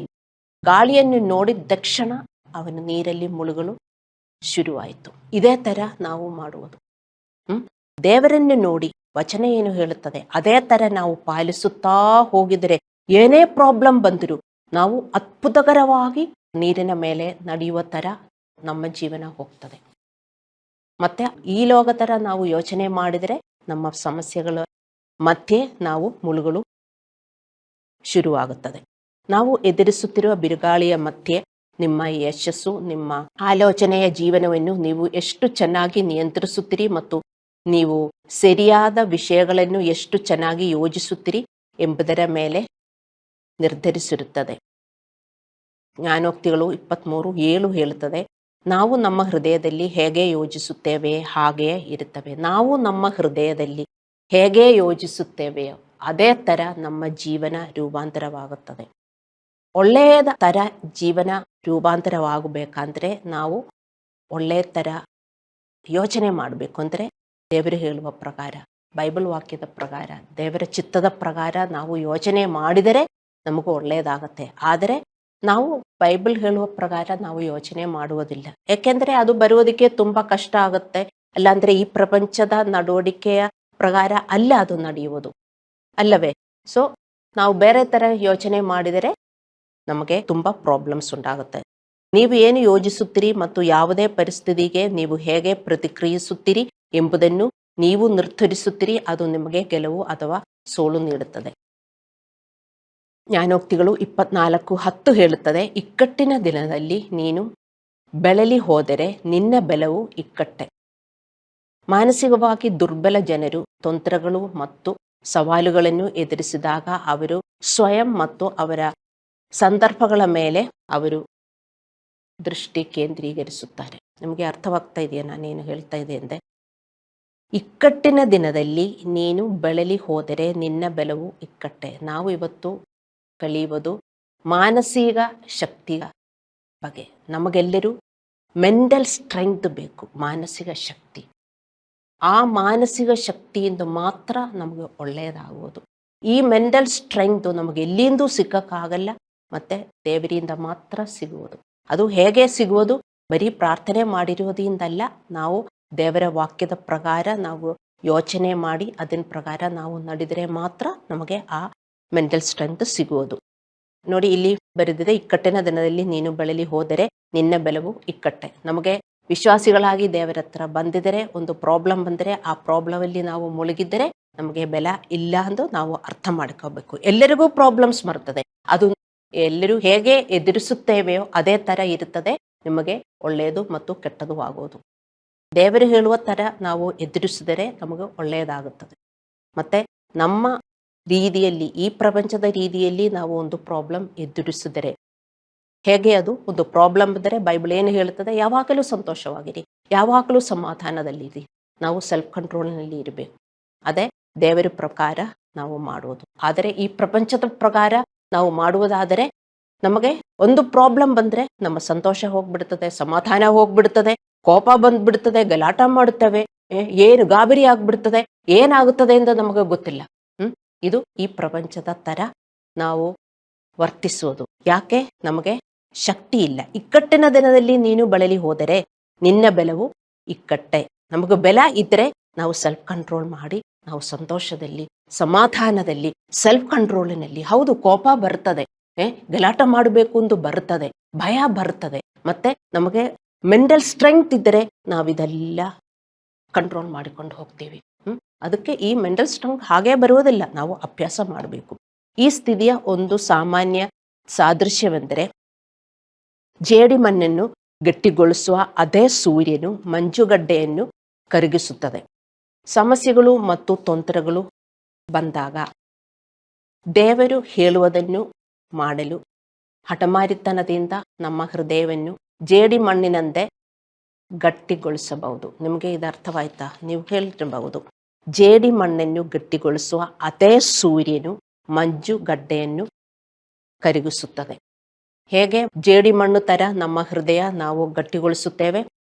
ಗಾಳಿಯನ್ನು ನೋಡಿದ ತಕ್ಷಣ ಅವನು ನೀರಲ್ಲಿ ಮುಳುಗಲು ಶುರುವಾಯಿತು. ಇದೇ ತರ ನಾವು ಮಾಡುವುದು. ದೇವರನ್ನು ನೋಡಿ ವಚನ ಏನು ಹೇಳುತ್ತದೆ ಅದೇ ತರ ನಾವು ಪಾಲಿಸುತ್ತಾ ಹೋಗಿದರೆ ಏನೇ ಪ್ರಾಬ್ಲಮ್ ಬಂದರೂ ನಾವು ಅದ್ಭುತಕರವಾಗಿ ನೀರಿನ ಮೇಲೆ ನಡೆಯುವ ತರ ನಮ್ಮ ಜೀವನ ಹೋಗ್ತದೆ. ಮತ್ತೆ ಈ ಲೋಕ ತರ ನಾವು ಯೋಚನೆ ಮಾಡಿದರೆ ನಮ್ಮ ಸಮಸ್ಯೆಗಳ ಮಧ್ಯೆ ನಾವು ಮುಳುಗಲು ಶುರುವಾಗುತ್ತದೆ. ನಾವು ಎದುರಿಸುತ್ತಿರುವ ಬಿರುಗಾಳಿಯ ಮಧ್ಯೆ ನಿಮ್ಮ ಯಶಸ್ಸು, ನಿಮ್ಮ ಆಲೋಚನೆಯ ಜೀವನವನ್ನು ನೀವು ಎಷ್ಟು ಚೆನ್ನಾಗಿ ನಿಯಂತ್ರಿಸುತ್ತೀರಿ ಮತ್ತು ನೀವು ಸರಿಯಾದ ವಿಷಯಗಳನ್ನು ಎಷ್ಟು ಚೆನ್ನಾಗಿ ಯೋಜಿಸುತ್ತೀರಿ ಎಂಬುದರ ಮೇಲೆ ನಿರ್ಧರಿಸಿರುತ್ತದೆ. ಜ್ಞಾನೋಕ್ತಿಗಳು 23:7 ಹೇಳುತ್ತದೆ, ನಾವು ನಮ್ಮ ಹೃದಯದಲ್ಲಿ ಹೇಗೆ ಯೋಜಿಸುತ್ತೇವೆ ಹಾಗೆಯೇ ಇರುತ್ತವೆ. ನಾವು ನಮ್ಮ ಹೃದಯದಲ್ಲಿ ಹೇಗೆ ಯೋಜಿಸುತ್ತೇವೆಯೋ ಅದೇ ಥರ ನಮ್ಮ ಜೀವನ ರೂಪಾಂತರವಾಗುತ್ತದೆ. ಒಳ್ಳೆಯದ ಥರ ಜೀವನ ರೂಪಾಂತರವಾಗಬೇಕಂದ್ರೆ ನಾವು ಒಳ್ಳೆಯ ಥರ ಯೋಚನೆ ಮಾಡಬೇಕು. ಅಂದರೆ ದೇವರು ಹೇಳುವ ಪ್ರಕಾರ, ಬೈಬಲ್ ವಾಕ್ಯದ ಪ್ರಕಾರ, ದೇವರ ಚಿತ್ತದ ಪ್ರಕಾರ ನಾವು ಯೋಚನೆ ಮಾಡಿದರೆ ನಮಗೂ ಒಳ್ಳೆಯದಾಗತ್ತೆ. ಆದರೆ ನಾವು ಬೈಬಲ್ ಹೇಳುವ ಪ್ರಕಾರ ನಾವು ಯೋಚನೆ ಮಾಡುವುದಿಲ್ಲ. ಯಾಕೆಂದರೆ ಅದು ಬರುವುದಕ್ಕೆ ತುಂಬ ಕಷ್ಟ ಆಗುತ್ತೆ. ಅಲ್ಲಾಂದರೆ ಈ ಪ್ರಪಂಚದ ನಡವಳಿಕೆಯ ಪ್ರಕಾರ ಅಲ್ಲ ಅದು ನಡೆಯುವುದು, ಅಲ್ಲವೇ? ಸೊ ನಾವು ಬೇರೆ ಥರ ಯೋಚನೆ ಮಾಡಿದರೆ ನಮಗೆ ತುಂಬ ಪ್ರಾಬ್ಲಮ್ಸ್ ಉಂಟಾಗುತ್ತೆ. ನೀವು ಏನು ಯೋಜಿಸುತ್ತೀರಿ ಮತ್ತು ಯಾವುದೇ ಪರಿಸ್ಥಿತಿಗೆ ನೀವು ಹೇಗೆ ಪ್ರತಿಕ್ರಿಯಿಸುತ್ತೀರಿ ಎಂಬುದನ್ನು ನೀವು ನಿರ್ಧರಿಸುತ್ತೀರಿ. ಅದು ನಿಮಗೆ ಗೆಲುವು ಅಥವಾ ಸೋಲು ನೀಡುತ್ತದೆ. ಜ್ಞಾನೋಕ್ತಿಗಳು 24:10 ಹೇಳುತ್ತದೆ, ಇಕ್ಕಟ್ಟಿನ ದಿನದಲ್ಲಿ ನೀನು ಬೆಳಲಿ ಹೋದರೆ ನಿನ್ನ ಬೆಲವು ಇಕ್ಕಟ್ಟೆ. ಮಾನಸಿಕವಾಗಿ ದುರ್ಬಲ ಜನರು ತೊಂದರೆಗಳು ಮತ್ತು ಸವಾಲುಗಳನ್ನು ಎದುರಿಸಿದಾಗ ಅವರು ಸ್ವಯಂ ಮತ್ತು ಅವರ ಸಂದರ್ಭಗಳ ಮೇಲೆ ಅವರು ದೃಷ್ಟಿ ಕೇಂದ್ರೀಕರಿಸುತ್ತಾರೆ. ನಿಮಗೆ ಅರ್ಥವಾಗ್ತಾ ಇದೆಯಾ ನಾನೇನು ಹೇಳ್ತಾ ಇದೆ ಎಂದೆ? ಇಕ್ಕಟ್ಟಿನ ದಿನದಲ್ಲಿ ನೀನು ಬೆಳಲಿ ಹೋದರೆ ನಿನ್ನ ಬೆಲವು ಇಕ್ಕಟ್ಟೆ. ನಾವು ಇವತ್ತು ಕಲಿಯುವುದು ಮಾನಸಿಕ ಶಕ್ತಿಯ ಬಗ್ಗೆ. ನಮಗೆಲ್ಲರೂ ಮೆಂಟಲ್ ಸ್ಟ್ರೆಂಗ್ತ್ ಬೇಕು, ಮಾನಸಿಕ ಶಕ್ತಿ. ಆ ಮಾನಸಿಕ ಶಕ್ತಿಯಿಂದ ಮಾತ್ರ ನಮಗೆ ಒಳ್ಳೆಯದಾಗುವುದು. ಈ ಮೆಂಟಲ್ ಸ್ಟ್ರೆಂಗ್ತ್ ನಮಗೆ ಎಲ್ಲಿಂದೂ ಸಿಕ್ಕಕ್ಕಾಗಲ್ಲ, ಮತ್ತು ದೇವರಿಂದ ಮಾತ್ರ ಸಿಗುವುದು. ಅದು ಹೇಗೆ ಸಿಗುವುದು? ಬರೀ ಪ್ರಾರ್ಥನೆ ಮಾಡಿರುವುದರಿಂದಲ್ಲ, ನಾವು ದೇವರ ವಾಕ್ಯದ ಪ್ರಕಾರ ನಾವು ಯೋಚನೆ ಮಾಡಿ ಅದರ ಪ್ರಕಾರ ನಾವು ನಡೆದರೆ ಮಾತ್ರ ನಮಗೆ ಆ ಮೆಂಟಲ್ ಸ್ಟ್ರೆಂತ್ ಸಿಗುವುದು. ನೋಡಿ, ಇಲ್ಲಿ ಬರೆದಿದೆ, ಇಕ್ಕಟ್ಟಿನ ದಿನದಲ್ಲಿ ನೀನು ಬೆಳಲಿ ಹೋದರೆ ನಿನ್ನ ಬೆಲವು ಇಕ್ಕಟ್ಟೆ. ನಮಗೆ ವಿಶ್ವಾಸಿಗಳಾಗಿ ದೇವರ ಹತ್ರ ಬಂದಿದ್ದರೆ, ಒಂದು ಪ್ರಾಬ್ಲಮ್ ಬಂದರೆ ಆ ಪ್ರಾಬ್ಲಮಲ್ಲಿ ನಾವು ಮುಳುಗಿದ್ದರೆ ನಮಗೆ ಬೆಲ ಇಲ್ಲ ಎಂದು ನಾವು ಅರ್ಥ ಮಾಡ್ಕೋಬೇಕು. ಎಲ್ಲರಿಗೂ ಪ್ರಾಬ್ಲಮ್ಸ್ ಬರ್ತದೆ, ಅದು ಎಲ್ಲರೂ ಹೇಗೆ ಎದುರಿಸುತ್ತೇವೆಯೋ ಅದೇ ಥರ ಇರುತ್ತದೆ. ನಿಮಗೆ ಒಳ್ಳೆಯದು ಮತ್ತು ಕೆಟ್ಟದು ಆಗುವುದು. ದೇವರು ಹೇಳುವ ಥರ ನಾವು ಎದುರಿಸಿದರೆ ನಮಗೆ ಒಳ್ಳೆಯದಾಗುತ್ತದೆ. ಮತ್ತು ನಮ್ಮ ರೀತಿಯಲ್ಲಿ, ಈ ಪ್ರಪಂಚದ ರೀತಿಯಲ್ಲಿ ನಾವು ಒಂದು ಪ್ರಾಬ್ಲಮ್ ಎದುರಿಸಿದರೆ ಹೇಗೆ, ಅದು ಒಂದು ಪ್ರಾಬ್ಲಮ್ ಬಂದರೆ ಬೈಬಲ್ ಏನು ಹೇಳುತ್ತದೆ? ಯಾವಾಗಲೂ ಸಂತೋಷವಾಗಿರಿ, ಯಾವಾಗಲೂ ಸಮಾಧಾನದಲ್ಲಿರಿ. ನಾವು ಸೆಲ್ಫ್ ಕಂಟ್ರೋಲ್ನಲ್ಲಿ ಇರಬೇಕು. ಅದೇ ದೇವರ ಪ್ರಕಾರ ನಾವು ಮಾಡುವುದು. ಆದರೆ ಈ ಪ್ರಪಂಚದ ಪ್ರಕಾರ ನಾವು ಮಾಡುವುದಾದರೆ ನಮಗೆ ಒಂದು ಪ್ರಾಬ್ಲಮ್ ಬಂದರೆ ನಮ್ಮ ಸಂತೋಷ ಹೋಗ್ಬಿಡ್ತದೆ, ಸಮಾಧಾನ ಹೋಗ್ಬಿಡ್ತದೆ, ಕೋಪ ಬಂದ್ಬಿಡ್ತದೆ, ಗಲಾಟ ಮಾಡುತ್ತವೆ, ಏನು ಗಾಬರಿ ಆಗ್ಬಿಡ್ತದೆ, ಏನಾಗುತ್ತದೆ ಎಂದು ನಮಗೆ ಗೊತ್ತಿಲ್ಲ. ಇದು ಈ ಪ್ರಪಂಚದ ಥರ ನಾವು ವರ್ತಿಸುವುದು. ಯಾಕೆ? ನಮಗೆ ಶಕ್ತಿ ಇಲ್ಲ. ಇಕ್ಕಟ್ಟಿನ ದಿನದಲ್ಲಿ ನೀನು ಬಳಲಿ ಹೋದರೆ ನಿನ್ನ ಬೆಲವು ಇಕ್ಕಟ್ಟೆ. ನಮಗೆ ಬೆಲ ಇದ್ದರೆ ನಾವು ಸೆಲ್ಫ್ ಕಂಟ್ರೋಲ್ ಮಾಡಿ ನಾವು ಸಂತೋಷದಲ್ಲಿ, ಸಮಾಧಾನದಲ್ಲಿ, ಸೆಲ್ಫ್ ಕಂಟ್ರೋಲಿನಲ್ಲಿ. ಹೌದು, ಕೋಪ ಬರ್ತದೆ, ಗಲಾಟ ಮಾಡಬೇಕು ಎಂದು ಬರ್ತದೆ, ಭಯ ಬರ್ತದೆ, ಮತ್ತೆ ನಮಗೆ ಮೆಂಟಲ್ ಸ್ಟ್ರೆಂಗ್ತ್ ಇದ್ದರೆ ನಾವಿದೆಲ್ಲ ಕಂಟ್ರೋಲ್ ಮಾಡಿಕೊಂಡು ಹೋಗ್ತೀವಿ. ಅದಕ್ಕೆ ಈ ಮೆಂಟಲ್ ಸ್ಟ್ರೆಂಗ್ತ್ ಹಾಗೆ ಬರುವುದಿಲ್ಲ, ನಾವು ಅಭ್ಯಾಸ ಮಾಡಬೇಕು. ಈ ಸ್ಥಿತಿಯ ಒಂದು ಸಾಮಾನ್ಯ ಸಾದೃಶ್ಯವೆಂದರೆ, ಜೇಡಿಮಣ್ಣನ್ನು ಗಟ್ಟಿಗೊಳಿಸುವ ಅದೇ ಸೂರ್ಯನು ಮಂಜುಗಡ್ಡೆಯನ್ನು ಕರಗಿಸುತ್ತದೆ. ಸಮಸ್ಯೆಗಳು ಮತ್ತು ತೊಂದರೆಗಳು ಬಂದಾಗ ದೇವರು ಹೇಳುವುದನ್ನು ಮಾಡಲು ಹಠಮಾರಿತನದಿಂದ ನಮ್ಮ ಹೃದಯವನ್ನು ಜೇಡಿಮಣ್ಣಿನಂತೆ ಗಟ್ಟಿಗೊಳಿಸಬಹುದು. ನಿಮಗೆ ಇದು ಅರ್ಥವಾಯ್ತಾ? ನೀವು ಹೇಳಿರಬಹುದು, ಜೇಡಿಮಣ್ಣನ್ನು ಗಟ್ಟಿಗೊಳಿಸುವ ಅದೇ ಸೂರ್ಯನು ಮಂಜುಗಡ್ಡೆಯನ್ನು ಕರಗಿಸುತ್ತದೆ. ಹೇಗೆ ಜೇಡಿಮಣ್ಣು ಥರ ನಮ್ಮ ಹೃದಯ ನಾವು ಗಟ್ಟಿಗೊಳಿಸುತ್ತೇವೆ,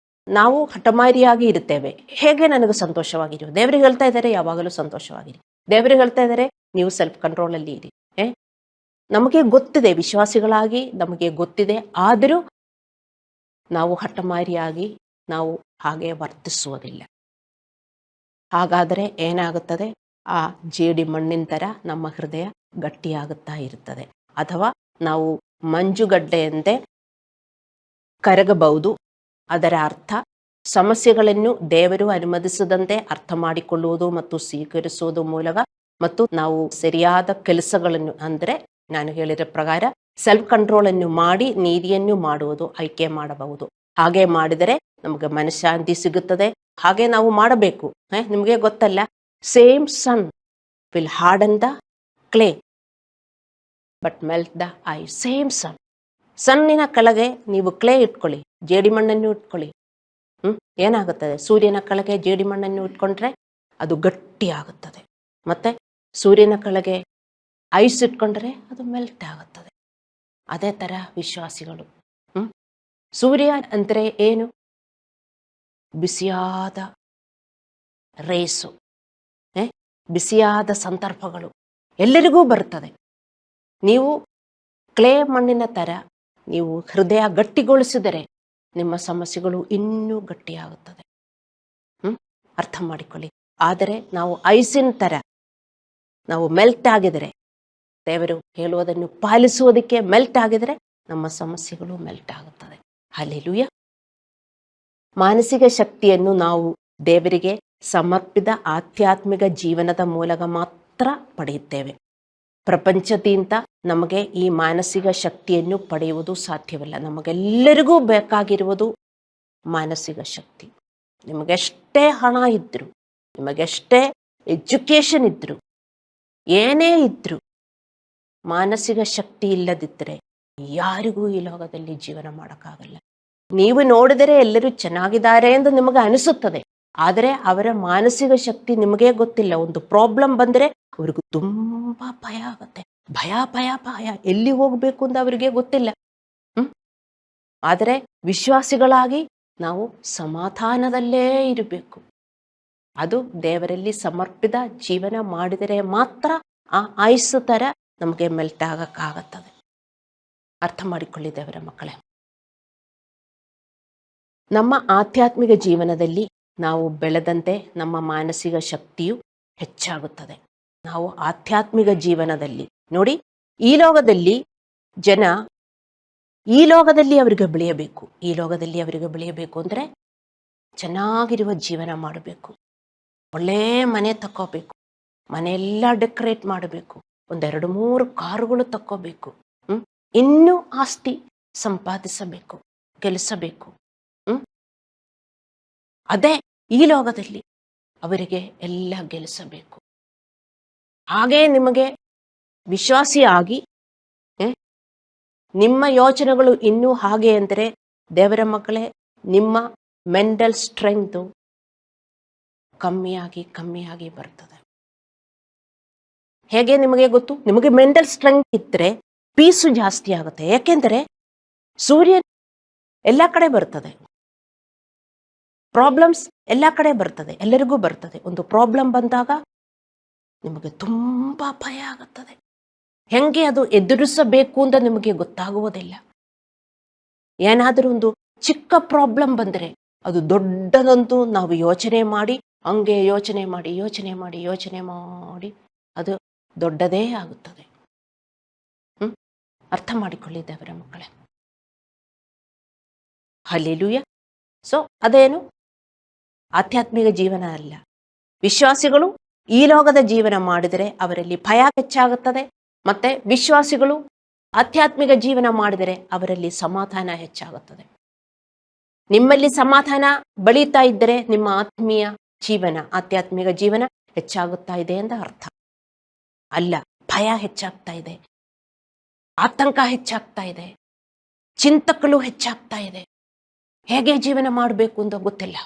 ನಾವು ಹಠಮಾರಿಯಾಗಿ ಇರುತ್ತೇವೆ. ಹೇಗೆ ನನಗೆ ಸಂತೋಷವಾಗಿರು? ದೇವರಿಗೆ ಹೇಳ್ತಾ ಇದ್ದಾರೆ ಯಾವಾಗಲೂ ಸಂತೋಷವಾಗಿರಿ. ದೇವರಿಗೆ ಹೇಳ್ತಾ ಇದ್ದಾರೆ ನೀವು ಸೆಲ್ಫ್ ಕಂಟ್ರೋಲಲ್ಲಿ ಇರಿ. ನಮಗೆ ಗೊತ್ತಿದೆ, ವಿಶ್ವಾಸಿಗಳಾಗಿ ನಮಗೆ ಗೊತ್ತಿದೆ, ಆದರೂ ನಾವು ಹಠಮಾರಿಯಾಗಿ ನಾವು ಹಾಗೆ ವರ್ತಿಸುವುದಿಲ್ಲ. ಹಾಗಾದರೆ ಏನಾಗುತ್ತದೆ? ಆ ಜೇಡಿ ಮಣ್ಣಿನ ಥರ ನಮ್ಮ ಹೃದಯ ಗಟ್ಟಿಯಾಗುತ್ತಾ ಇರುತ್ತದೆ. ಅಥವಾ ನಾವು ಮಂಜುಗಡ್ಡೆಯಂತೆ ಕರಗಬಹುದು. ಅದರ ಅರ್ಥ ಸಮಸ್ಯೆಗಳನ್ನು ದೇವರು ಅನುಮತಿಸದಂತೆ ಅರ್ಥ ಮಾಡಿಕೊಳ್ಳುವುದು ಮತ್ತು ಸ್ವೀಕರಿಸುವುದು ಮೂಲಕ, ಮತ್ತು ನಾವು ಸರಿಯಾದ ಕೆಲಸಗಳನ್ನು, ಅಂದರೆ ನಾನು ಹೇಳಿದ ಪ್ರಕಾರ ಸೆಲ್ಫ್ ಕಂಟ್ರೋಲನ್ನು ಮಾಡಿ ನೀತಿಯನ್ನು ಮಾಡುವುದು ಆಯ್ಕೆ ಮಾಡಬಹುದು. ಹಾಗೆ ಮಾಡಿದರೆ ನಮಗೆ ಮನಃಶಾಂತಿ ಸಿಗುತ್ತದೆ. ಹಾಗೆ ನಾವು ಮಾಡಬೇಕು. ನಿಮಗೆ ಗೊತ್ತಲ್ಲ, same sun will harden the clay but melt the ice. Same sun, ಸನ್ನಿನ ಕೆಳಗೆ ನೀವು ಕ್ಲೇ ಇಟ್ಕೊಳ್ಳಿ, ಜೇಡಿಮಣ್ಣನ್ನು ಇಟ್ಕೊಳ್ಳಿ, ಏನಾಗುತ್ತದೆ? ಸೂರ್ಯನ ಕೆಳಗೆ ಜೇಡಿಮಣ್ಣನ್ನು ಇಟ್ಕೊಂಡ್ರೆ ಅದು ಗಟ್ಟಿಯಾಗುತ್ತದೆ. ಮತ್ತೆ ಸೂರ್ಯನ ಕೆಳಗೆ ಐಸ್ ಇಟ್ಕೊಂಡ್ರೆ ಅದು ಮೆಲ್ಟ್ ಆಗುತ್ತದೆ. ಅದೇ ಥರ ವಿಶ್ವಾಸಿಗಳು. ಸೂರ್ಯ ಅಂದರೆ ಏನು? ಬಿಸಿಯಾದ ರೇಸು, ಬಿಸಿಯಾದ ಸಂದರ್ಭಗಳು ಎಲ್ಲರಿಗೂ ಬರ್ತದೆ. ನೀವು ಕ್ಲೇ ಮಣ್ಣಿನ ಥರ ನೀವು ಹೃದಯ ಗಟ್ಟಿಗೊಳಿಸಿದರೆ ನಿಮ್ಮ ಸಮಸ್ಯೆಗಳು ಇನ್ನೂ ಗಟ್ಟಿಯಾಗುತ್ತದೆ. ಅರ್ಥ ಮಾಡಿಕೊಳ್ಳಿ. ಆದರೆ ನಾವು ಐಸಿನ ಥರ ನಾವು ಮೆಲ್ಟ್ ಆಗಿದರೆ, ದೇವರು ಹೇಳುವುದನ್ನು ಪಾಲಿಸುವುದಕ್ಕೆ ಮೆಲ್ಟ್ ಆಗಿದರೆ ನಮ್ಮ ಸಮಸ್ಯೆಗಳು ಮೆಲ್ಟ್ ಆಗುತ್ತದೆ. ಹಲ್ಲೆಲೂಯಾ. ಮಾನಸಿಕ ಶಕ್ತಿಯನ್ನು ನಾವು ದೇವರಿಗೆ ಸಮರ್ಪಿತ ಆಧ್ಯಾತ್ಮಿಕ ಜೀವನದ ಮೂಲಕ ಮಾತ್ರ ಪಡೆಯುತ್ತೇವೆ. ಪ್ರಪಂಚದಿಂದ ನಮಗೆ ಈ ಮಾನಸಿಕ ಶಕ್ತಿಯನ್ನು ಪಡೆಯುವುದು ಸಾಧ್ಯವಿಲ್ಲ. ನಮಗೆಲ್ಲರಿಗೂ ಬೇಕಾಗಿರುವುದು ಮಾನಸಿಕ ಶಕ್ತಿ. ನಿಮಗೆಷ್ಟೇ ಹಣ ಇದ್ದರು, ನಿಮಗೆಷ್ಟೇ ಎಜುಕೇಷನ್ ಇದ್ದರು, ಏನೇ ಇದ್ದರೂ ಮಾನಸಿಕ ಶಕ್ತಿ ಇಲ್ಲದಿದ್ದರೆ ಯಾರಿಗೂ ಈ ಲೋಕದಲ್ಲಿ ಜೀವನ ಮಾಡೋಕ್ಕಾಗಲ್ಲ. ನೀವು ನೋಡಿದರೆ ಎಲ್ಲರೂ ಚೆನ್ನಾಗಿದ್ದಾರೆ ಎಂದು ನಿಮಗೆ ಅನಿಸುತ್ತದೆ, ಆದರೆ ಅವರ ಮಾನಸಿಕ ಶಕ್ತಿ ನಿಮಗೇ ಗೊತ್ತಿಲ್ಲ. ಒಂದು ಪ್ರಾಬ್ಲಮ್ ಬಂದರೆ ಅವ್ರಿಗೂ ತುಂಬ ಭಯ ಆಗುತ್ತೆ. ಭಯ ಭಯ ಭಯ, ಎಲ್ಲಿ ಹೋಗಬೇಕು ಅಂತ ಅವರಿಗೆ ಗೊತ್ತಿಲ್ಲ. ಆದರೆ ವಿಶ್ವಾಸಿಗಳಾಗಿ ನಾವು ಸಮಾಧಾನದಲ್ಲೇ ಇರಬೇಕು. ಅದು ದೇವರಲ್ಲಿ ಸಮರ್ಪಿತ ಜೀವನ ಮಾಡಿದರೆ ಮಾತ್ರ ಆ ಆಯುಸ್ಸು ಥರ ನಮಗೆ ಮೆಲ್ಟ್ ಆಗಕ್ಕಾಗುತ್ತದೆ. ಅರ್ಥ ಮಾಡಿಕೊಳ್ಳಿ ದೇವರ ಮಕ್ಕಳೇ. ನಮ್ಮ ಆಧ್ಯಾತ್ಮಿಕ ಜೀವನದಲ್ಲಿ ನಾವು ಬೆಳೆದಂತೆ ನಮ್ಮ ಮಾನಸಿಕ ಶಕ್ತಿಯು ಹೆಚ್ಚಾಗುತ್ತದೆ. ನಾವು ಆಧ್ಯಾತ್ಮಿಕ ಜೀವನದಲ್ಲಿ ನೋಡಿ, ಈ ಲೋಕದಲ್ಲಿ ಜನ ಈ ಲೋಕದಲ್ಲಿ ಅವರಿಗೆ ಬೆಳೆಯಬೇಕು. ಈ ಲೋಕದಲ್ಲಿ ಅವರಿಗೆ ಬೆಳೆಯಬೇಕು ಅಂದರೆ ಚೆನ್ನಾಗಿರುವ ಜೀವನ ಮಾಡಬೇಕು, ಒಳ್ಳೆ ಮನೆ ತಕ್ಕೋಬೇಕು, ಮನೆಯೆಲ್ಲ ಡೆಕೋರೇಟ್ ಮಾಡಬೇಕು, 2-3 ಕಾರುಗಳು ತಕ್ಕೋಬೇಕು, ಇನ್ನೂ ಆಸ್ತಿ ಸಂಪಾದಿಸಬೇಕು, ಗಳಿಸಬೇಕು. ಅದೇ ಈ ಲೋಕದಲ್ಲಿ ಅವರಿಗೆ ಎಲ್ಲ ಗೆಲ್ಲಿಸಬೇಕು. ಹಾಗೇ ನಿಮಗೆ ವಿಶ್ವಾಸಿಯಾಗಿ ನಿಮ್ಮ ಯೋಚನೆಗಳು ಇನ್ನೂ ಹಾಗೆ ಅಂದರೆ ದೇವರ ಮಕ್ಕಳೇ, ನಿಮ್ಮ ಮೆಂಟಲ್ ಸ್ಟ್ರೆಂಗ್ತು ಕಮ್ಮಿಯಾಗಿ ಬರ್ತದೆ. ಹೇಗೆ ನಿಮಗೆ ಗೊತ್ತು? ನಿಮಗೆ ಮೆಂಟಲ್ ಸ್ಟ್ರೆಂಗ್ ಇದ್ದರೆ ಪೀಸು ಜಾಸ್ತಿ ಆಗುತ್ತೆ. ಯಾಕೆಂದರೆ ಸೂರ್ಯ ಎಲ್ಲ ಕಡೆ ಬರ್ತದೆ, ಪ್ರಾಬ್ಲಮ್ಸ್ ಎಲ್ಲ ಕಡೆ ಬರ್ತದೆ, ಎಲ್ಲರಿಗೂ ಬರ್ತದೆ. ಒಂದು ಪ್ರಾಬ್ಲಮ್ ಬಂದಾಗ ನಿಮಗೆ ತುಂಬ ಭಯ ಆಗುತ್ತದೆ. ಹೆಂಗೆ ಅದು ಎದುರಿಸಬೇಕು ಅಂತ ನಿಮಗೆ ಗೊತ್ತಾಗುವುದಿಲ್ಲ. ಏನಾದರೂ ಒಂದು ಚಿಕ್ಕ ಪ್ರಾಬ್ಲಮ್ ಬಂದರೆ ಅದು ದೊಡ್ಡದಂತೂ ನಾವು ಯೋಚನೆ ಮಾಡಿ, ಹಂಗೆ ಯೋಚನೆ ಮಾಡಿ ಅದು ದೊಡ್ಡದೇ ಆಗುತ್ತದೆ. ಅರ್ಥ ಮಾಡಿಕೊಳ್ಳಿ ದೇವರ ಮಕ್ಕಳೇ. ಹಲ್ಲೆಲೂಯಾ. ಸೊ ಅದೇನು ಆಧ್ಯಾತ್ಮಿಕ ಜೀವನ ಅಲ್ಲ. ವಿಶ್ವಾಸಿಗಳು ಈ ಲೋಕದ ಜೀವನ ಮಾಡಿದರೆ ಅವರಲ್ಲಿ ಭಯ ಹೆಚ್ಚಾಗುತ್ತದೆ, ಮತ್ತೆ ವಿಶ್ವಾಸಿಗಳು ಆಧ್ಯಾತ್ಮಿಕ ಜೀವನ ಮಾಡಿದರೆ ಅವರಲ್ಲಿ ಸಮಾಧಾನ ಹೆಚ್ಚಾಗುತ್ತದೆ. ನಿಮ್ಮಲ್ಲಿ ಸಮಾಧಾನ ಬೆಳೀತಾ ಇದ್ದರೆ ನಿಮ್ಮ ಆತ್ಮೀಯ ಜೀವನ, ಆಧ್ಯಾತ್ಮಿಕ ಜೀವನ ಹೆಚ್ಚಾಗುತ್ತಾ ಇದೆ ಅಂತ ಅರ್ಥ ಅಲ್ಲ. ಭಯ ಹೆಚ್ಚಾಗ್ತಾ ಇದೆ, ಆತಂಕ ಹೆಚ್ಚಾಗ್ತಾ ಇದೆ, ಚಿಂತಕಗಳು ಹೆಚ್ಚಾಗ್ತಾ ಇದೆ, ಹೇಗೆ ಜೀವನ ಮಾಡಬೇಕು ಅಂತ ಗೊತ್ತಿಲ್ಲ.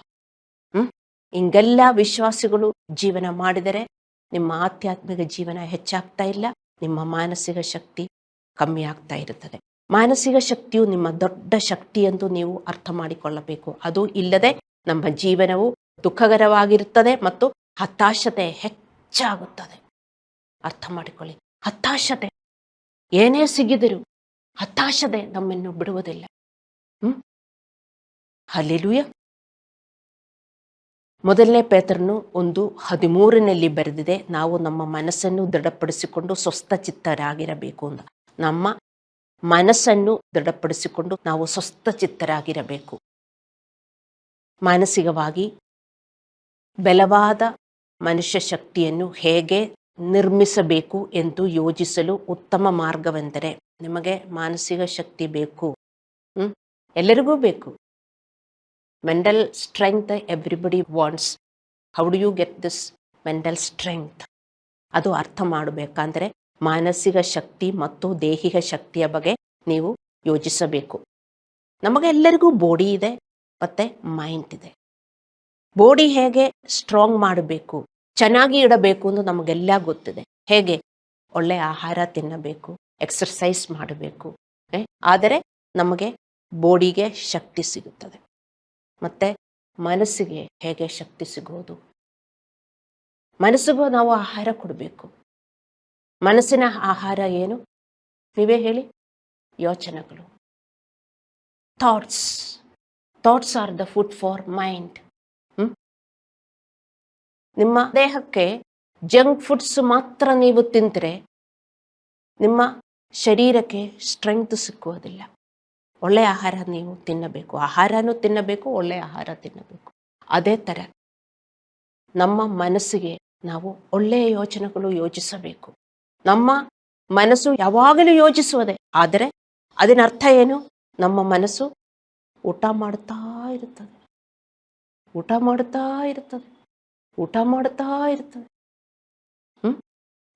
ಹಿಂಗೆಲ್ಲ ವಿಶ್ವಾಸಿಗಳು ಜೀವನ ಮಾಡಿದರೆ ನಿಮ್ಮ ಆಧ್ಯಾತ್ಮಿಕ ಜೀವನ ಹೆಚ್ಚಾಗ್ತಾ ಇಲ್ಲ, ನಿಮ್ಮ ಮಾನಸಿಕ ಶಕ್ತಿ ಕಮ್ಮಿ ಆಗ್ತಾ ಇರುತ್ತದೆ. ಮಾನಸಿಕ ಶಕ್ತಿಯು ನಿಮ್ಮ ದೊಡ್ಡ ಶಕ್ತಿ ಎಂದು ನೀವು ಅರ್ಥ ಮಾಡಿಕೊಳ್ಳಬೇಕು. ಅದು ಇಲ್ಲದೆ ನಮ್ಮ ಜೀವನವು ದುಃಖಕರವಾಗಿರುತ್ತದೆ ಮತ್ತು ಹತಾಶತೆ ಹೆಚ್ಚಾಗುತ್ತದೆ. ಅರ್ಥ ಮಾಡಿಕೊಳ್ಳಿ. ಹತಾಶತೆ, ಏನೇ ಸಿಗಿದರೂ ಹತಾಶತೆ ನಮ್ಮನ್ನು ಬಿಡುವುದಿಲ್ಲ. ಹಲ್ಲೆಲೂಯಾ. ಮೊದಲನೇ ಪೇತ್ರನು 1:13 ಬರೆದಿದೆ, ನಾವು ನಮ್ಮ ಮನಸ್ಸನ್ನು ದೃಢಪಡಿಸಿಕೊಂಡು ಸ್ವಸ್ಥಚಿತ್ತರಾಗಿರಬೇಕು ಅಂತ. ನಮ್ಮ ಮನಸ್ಸನ್ನು ದೃಢಪಡಿಸಿಕೊಂಡು ನಾವು ಸ್ವಸ್ಥಚಿತ್ತರಾಗಿರಬೇಕು. ಮಾನಸಿಕವಾಗಿ ಬಲವಾದ ಮನುಷ್ಯ ಶಕ್ತಿಯನ್ನು ಹೇಗೆ ನಿರ್ಮಿಸಬೇಕು ಎಂದು ಯೋಚಿಸಲು ಉತ್ತಮ ಮಾರ್ಗವೆಂದರೆ, ನಿಮಗೆ ಮಾನಸಿಕ ಶಕ್ತಿ ಬೇಕು, ಎಲ್ಲರಿಗೂ ಬೇಕು. Mental strength everybody wants. How do you get this mental strength? ಅದು ಅರ್ಥ ಮಾಡಬೇಕಂದ್ರೆ ಮಾನಸಿಕ ಶಕ್ತಿ ಮತ್ತು ದೈಹಿಕ ಶಕ್ತಿಯ ಬಗ್ಗೆ ನೀವು ಯೋಚಿಸಬೇಕು. ನಮಗೆಲ್ಲರಿಗೂ ಬಾಡಿ ಇದೆ ಮತ್ತು ಮೈಂಡ್ ಇದೆ. ಬಾಡಿ ಹೇಗೆ ಸ್ಟ್ರಾಂಗ್ ಮಾಡಬೇಕು, ಚೆನ್ನಾಗಿ ಇಡಬೇಕು ಅಂತ ನಮಗೆಲ್ಲ ಗೊತ್ತಿದೆ. ಹೇಗೆ? ಒಳ್ಳೆಯ ಆಹಾರ ತಿನ್ನಬೇಕು, ಎಕ್ಸರ್ಸೈಸ್ ಮಾಡಬೇಕು. ಆದರೆ ನಮಗೆ ಬಾಡಿಗೆ ಶಕ್ತಿ ಸಿಗುತ್ತದೆ. ಮತ್ತು ಮನಸ್ಸಿಗೆ ಹೇಗೆ ಶಕ್ತಿ ಸಿಗೋದು? ಮನಸ್ಸಿಗೂ ನಾವು ಆಹಾರ ಕೊಡಬೇಕು. ಮನಸ್ಸಿನ ಆಹಾರ ಏನು? ನೀವೇ ಹೇಳಿ. ಯೋಚನೆಗಳು. Thoughts are the food for mind. ನಿಮ್ಮ ದೇಹಕ್ಕೆ ಜಂಕ್ ಫುಡ್ಸ್ ಮಾತ್ರ ನೀವು ತಿಂದರೆ ನಿಮ್ಮ ಶರೀರಕ್ಕೆ ಸ್ಟ್ರೆಂಗ್ತ್ ಸಿಕ್ಕುವುದಿಲ್ಲ. ಒಳ್ಳೆಯ ಆಹಾರ ನೀವು ತಿನ್ನಬೇಕು, ಆಹಾರನೂ ತಿನ್ನಬೇಕು, ಒಳ್ಳೆಯ ಆಹಾರ ತಿನ್ನಬೇಕು. ಅದೇ ಥರ ನಮ್ಮ ಮನಸ್ಸಿಗೆ ನಾವು ಒಳ್ಳೆಯ ಯೋಚನೆಗಳು ಯೋಚಿಸಬೇಕು. ನಮ್ಮ ಮನಸ್ಸು ಯಾವಾಗಲೂ ಯೋಚಿಸುವುದೇ, ಆದರೆ ಅದರ ಅರ್ಥ ಏನು? ನಮ್ಮ ಮನಸ್ಸು ಊಟ ಮಾಡ್ತಾ ಇರುತ್ತದೆ, ಊಟ ಮಾಡ್ತಾ ಇರ್ತದೆ, ಊಟ ಮಾಡ್ತಾ ಇರ್ತದೆ.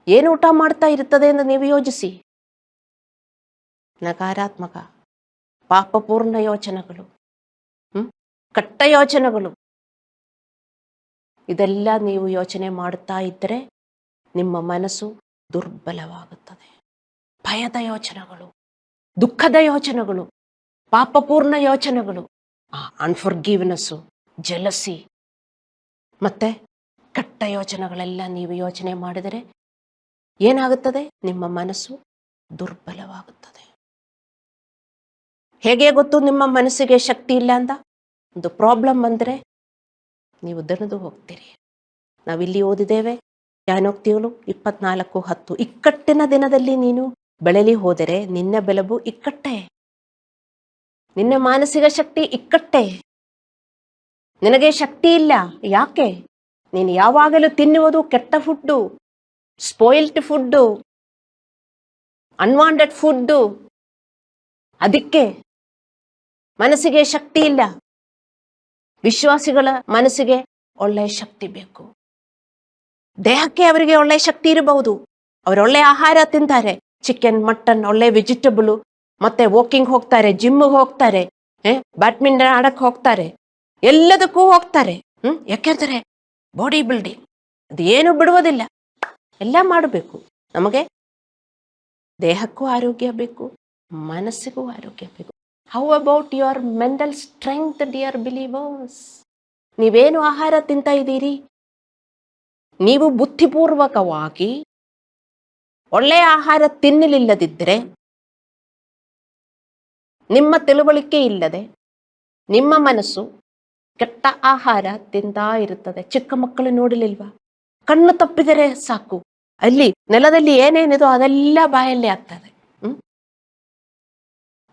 ಏನು ಊಟ ಮಾಡ್ತಾ ಇರ್ತದೆ ಎಂದು ನೀವು ಯೋಚಿಸಿ. ನಕಾರಾತ್ಮಕ ಪಾಪಪೂರ್ಣ ಯೋಚನೆಗಳು, ಕೆಟ್ಟ ಯೋಚನೆಗಳು, ಇದೆಲ್ಲ ನೀವು ಯೋಚನೆ ಮಾಡ್ತಾ ಇದ್ದರೆ ನಿಮ್ಮ ಮನಸ್ಸು ದುರ್ಬಲವಾಗುತ್ತದೆ. ಭಯದ ಯೋಚನೆಗಳು, ದುಃಖದ ಯೋಚನೆಗಳು, ಪಾಪಪೂರ್ಣ ಯೋಚನೆಗಳು, ಅನ್ಫರ್ಗಿವ್ನೆಸ್ಸು, ಜಲಸಿ ಮತ್ತೆ ಕೆಟ್ಟ ಯೋಚನೆಗಳೆಲ್ಲ ನೀವು ಯೋಚನೆ ಮಾಡಿದರೆ ಏನಾಗುತ್ತದೆ? ನಿಮ್ಮ ಮನಸ್ಸು ದುರ್ಬಲವಾಗುತ್ತದೆ. ಹೇಗೆ ಗೊತ್ತು ನಿಮ್ಮ ಮನಸ್ಸಿಗೆ ಶಕ್ತಿ ಇಲ್ಲ ಅಂತ? ಒಂದು ಪ್ರಾಬ್ಲಮ್ ಬಂದರೆ ನೀವು ದಣಿದು ಹೋಗ್ತೀರಿ. ನಾವಿಲ್ಲಿ ಓದಿದ್ದೇವೆ, ಜ್ಞಾನೋಕ್ತಿಗಳು 24:10. ಇಕ್ಕಟ್ಟಿನ ದಿನದಲ್ಲಿ ನೀನು ಬೆಳಲಿ ಹೋದರೆ ನಿನ್ನ ಬೆಲಬು ಇಕ್ಕಟ್ಟೆ, ನಿನ್ನ ಮಾನಸಿಕ ಶಕ್ತಿ ಇಕ್ಕಟ್ಟೆ. ನಿನಗೆ ಶಕ್ತಿ ಇಲ್ಲ. ಯಾಕೆ? ನೀನು ಯಾವಾಗಲೂ ತಿನ್ನುವುದು ಕೆಟ್ಟ food, spoiled food, unwanted food. ಅದಕ್ಕೆ ಮನಸ್ಸಿಗೆ ಶಕ್ತಿ ಇಲ್ಲ. ವಿಶ್ವಾಸಿಗಳ ಮನಸ್ಸಿಗೆ ಒಳ್ಳೆಯ ಶಕ್ತಿ ಬೇಕು. ದೇಹಕ್ಕೆ ಅವರಿಗೆ ಒಳ್ಳೆಯ ಶಕ್ತಿ ಇರಬಹುದು, ಅವರು ಒಳ್ಳೆಯ ಆಹಾರ ತಿಂತಾರೆ, ಚಿಕನ್, ಮಟನ್, ಒಳ್ಳೆ ವೆಜಿಟೇಬಲ್, ಮತ್ತೆ ವಾಕಿಂಗ್ ಹೋಗ್ತಾರೆ, ಜಿಮ್ಗೆ ಹೋಗ್ತಾರೆ, ಬ್ಯಾಡ್ಮಿಂಟನ್ ಆಡಕ್ಕೆ ಹೋಗ್ತಾರೆ, ಎಲ್ಲದಕ್ಕೂ ಹೋಗ್ತಾರೆ. ಯಾಕೆಂದರೆ ಬಾಡಿ ಬಿಲ್ಡಿಂಗ್ ಅದು ಏನು ಬಿಡುವುದಿಲ್ಲ, ಎಲ್ಲ ಮಾಡಬೇಕು. ನಮಗೆ ದೇಹಕ್ಕೂ ಆರೋಗ್ಯ ಬೇಕು, ಮನಸ್ಸಿಗೂ ಆರೋಗ್ಯ ಬೇಕು. How about your mental strength dear believers? ನೀವೇನು ಆಹಾರ ತಿಂತಾ ಇದ್ದೀರಿ? ನೀವು ಬುದ್ಧಿಪೂರ್ವಕವಾಗಿ ಒಳ್ಳೆಯ ಆಹಾರ ತಿನ್ನಲಿಲ್ಲದಿದ್ದರೆ, ನಿಮ್ಮ ತಿಳುವಳಿಕೆ ಇಲ್ಲದೆ ನಿಮ್ಮ ಮನಸ್ಸು ಕೆಟ್ಟ ಆಹಾರ ತಿಂತಾ ಇರುತ್ತದೆ. ಚಿಕ್ಕ ಮಕ್ಕಳು ನೋಡಲಿಲ್ವಾ? ಕಣ್ಣು ತಪ್ಪಿದರೆ ಸಾಕು, ಅಲ್ಲಿ ನೆಲದಲ್ಲಿ ಏನೇನಿದೋ ಅದೆಲ್ಲ ಬಾಯಲ್ಲಿ ಆಗ್ತದೆ.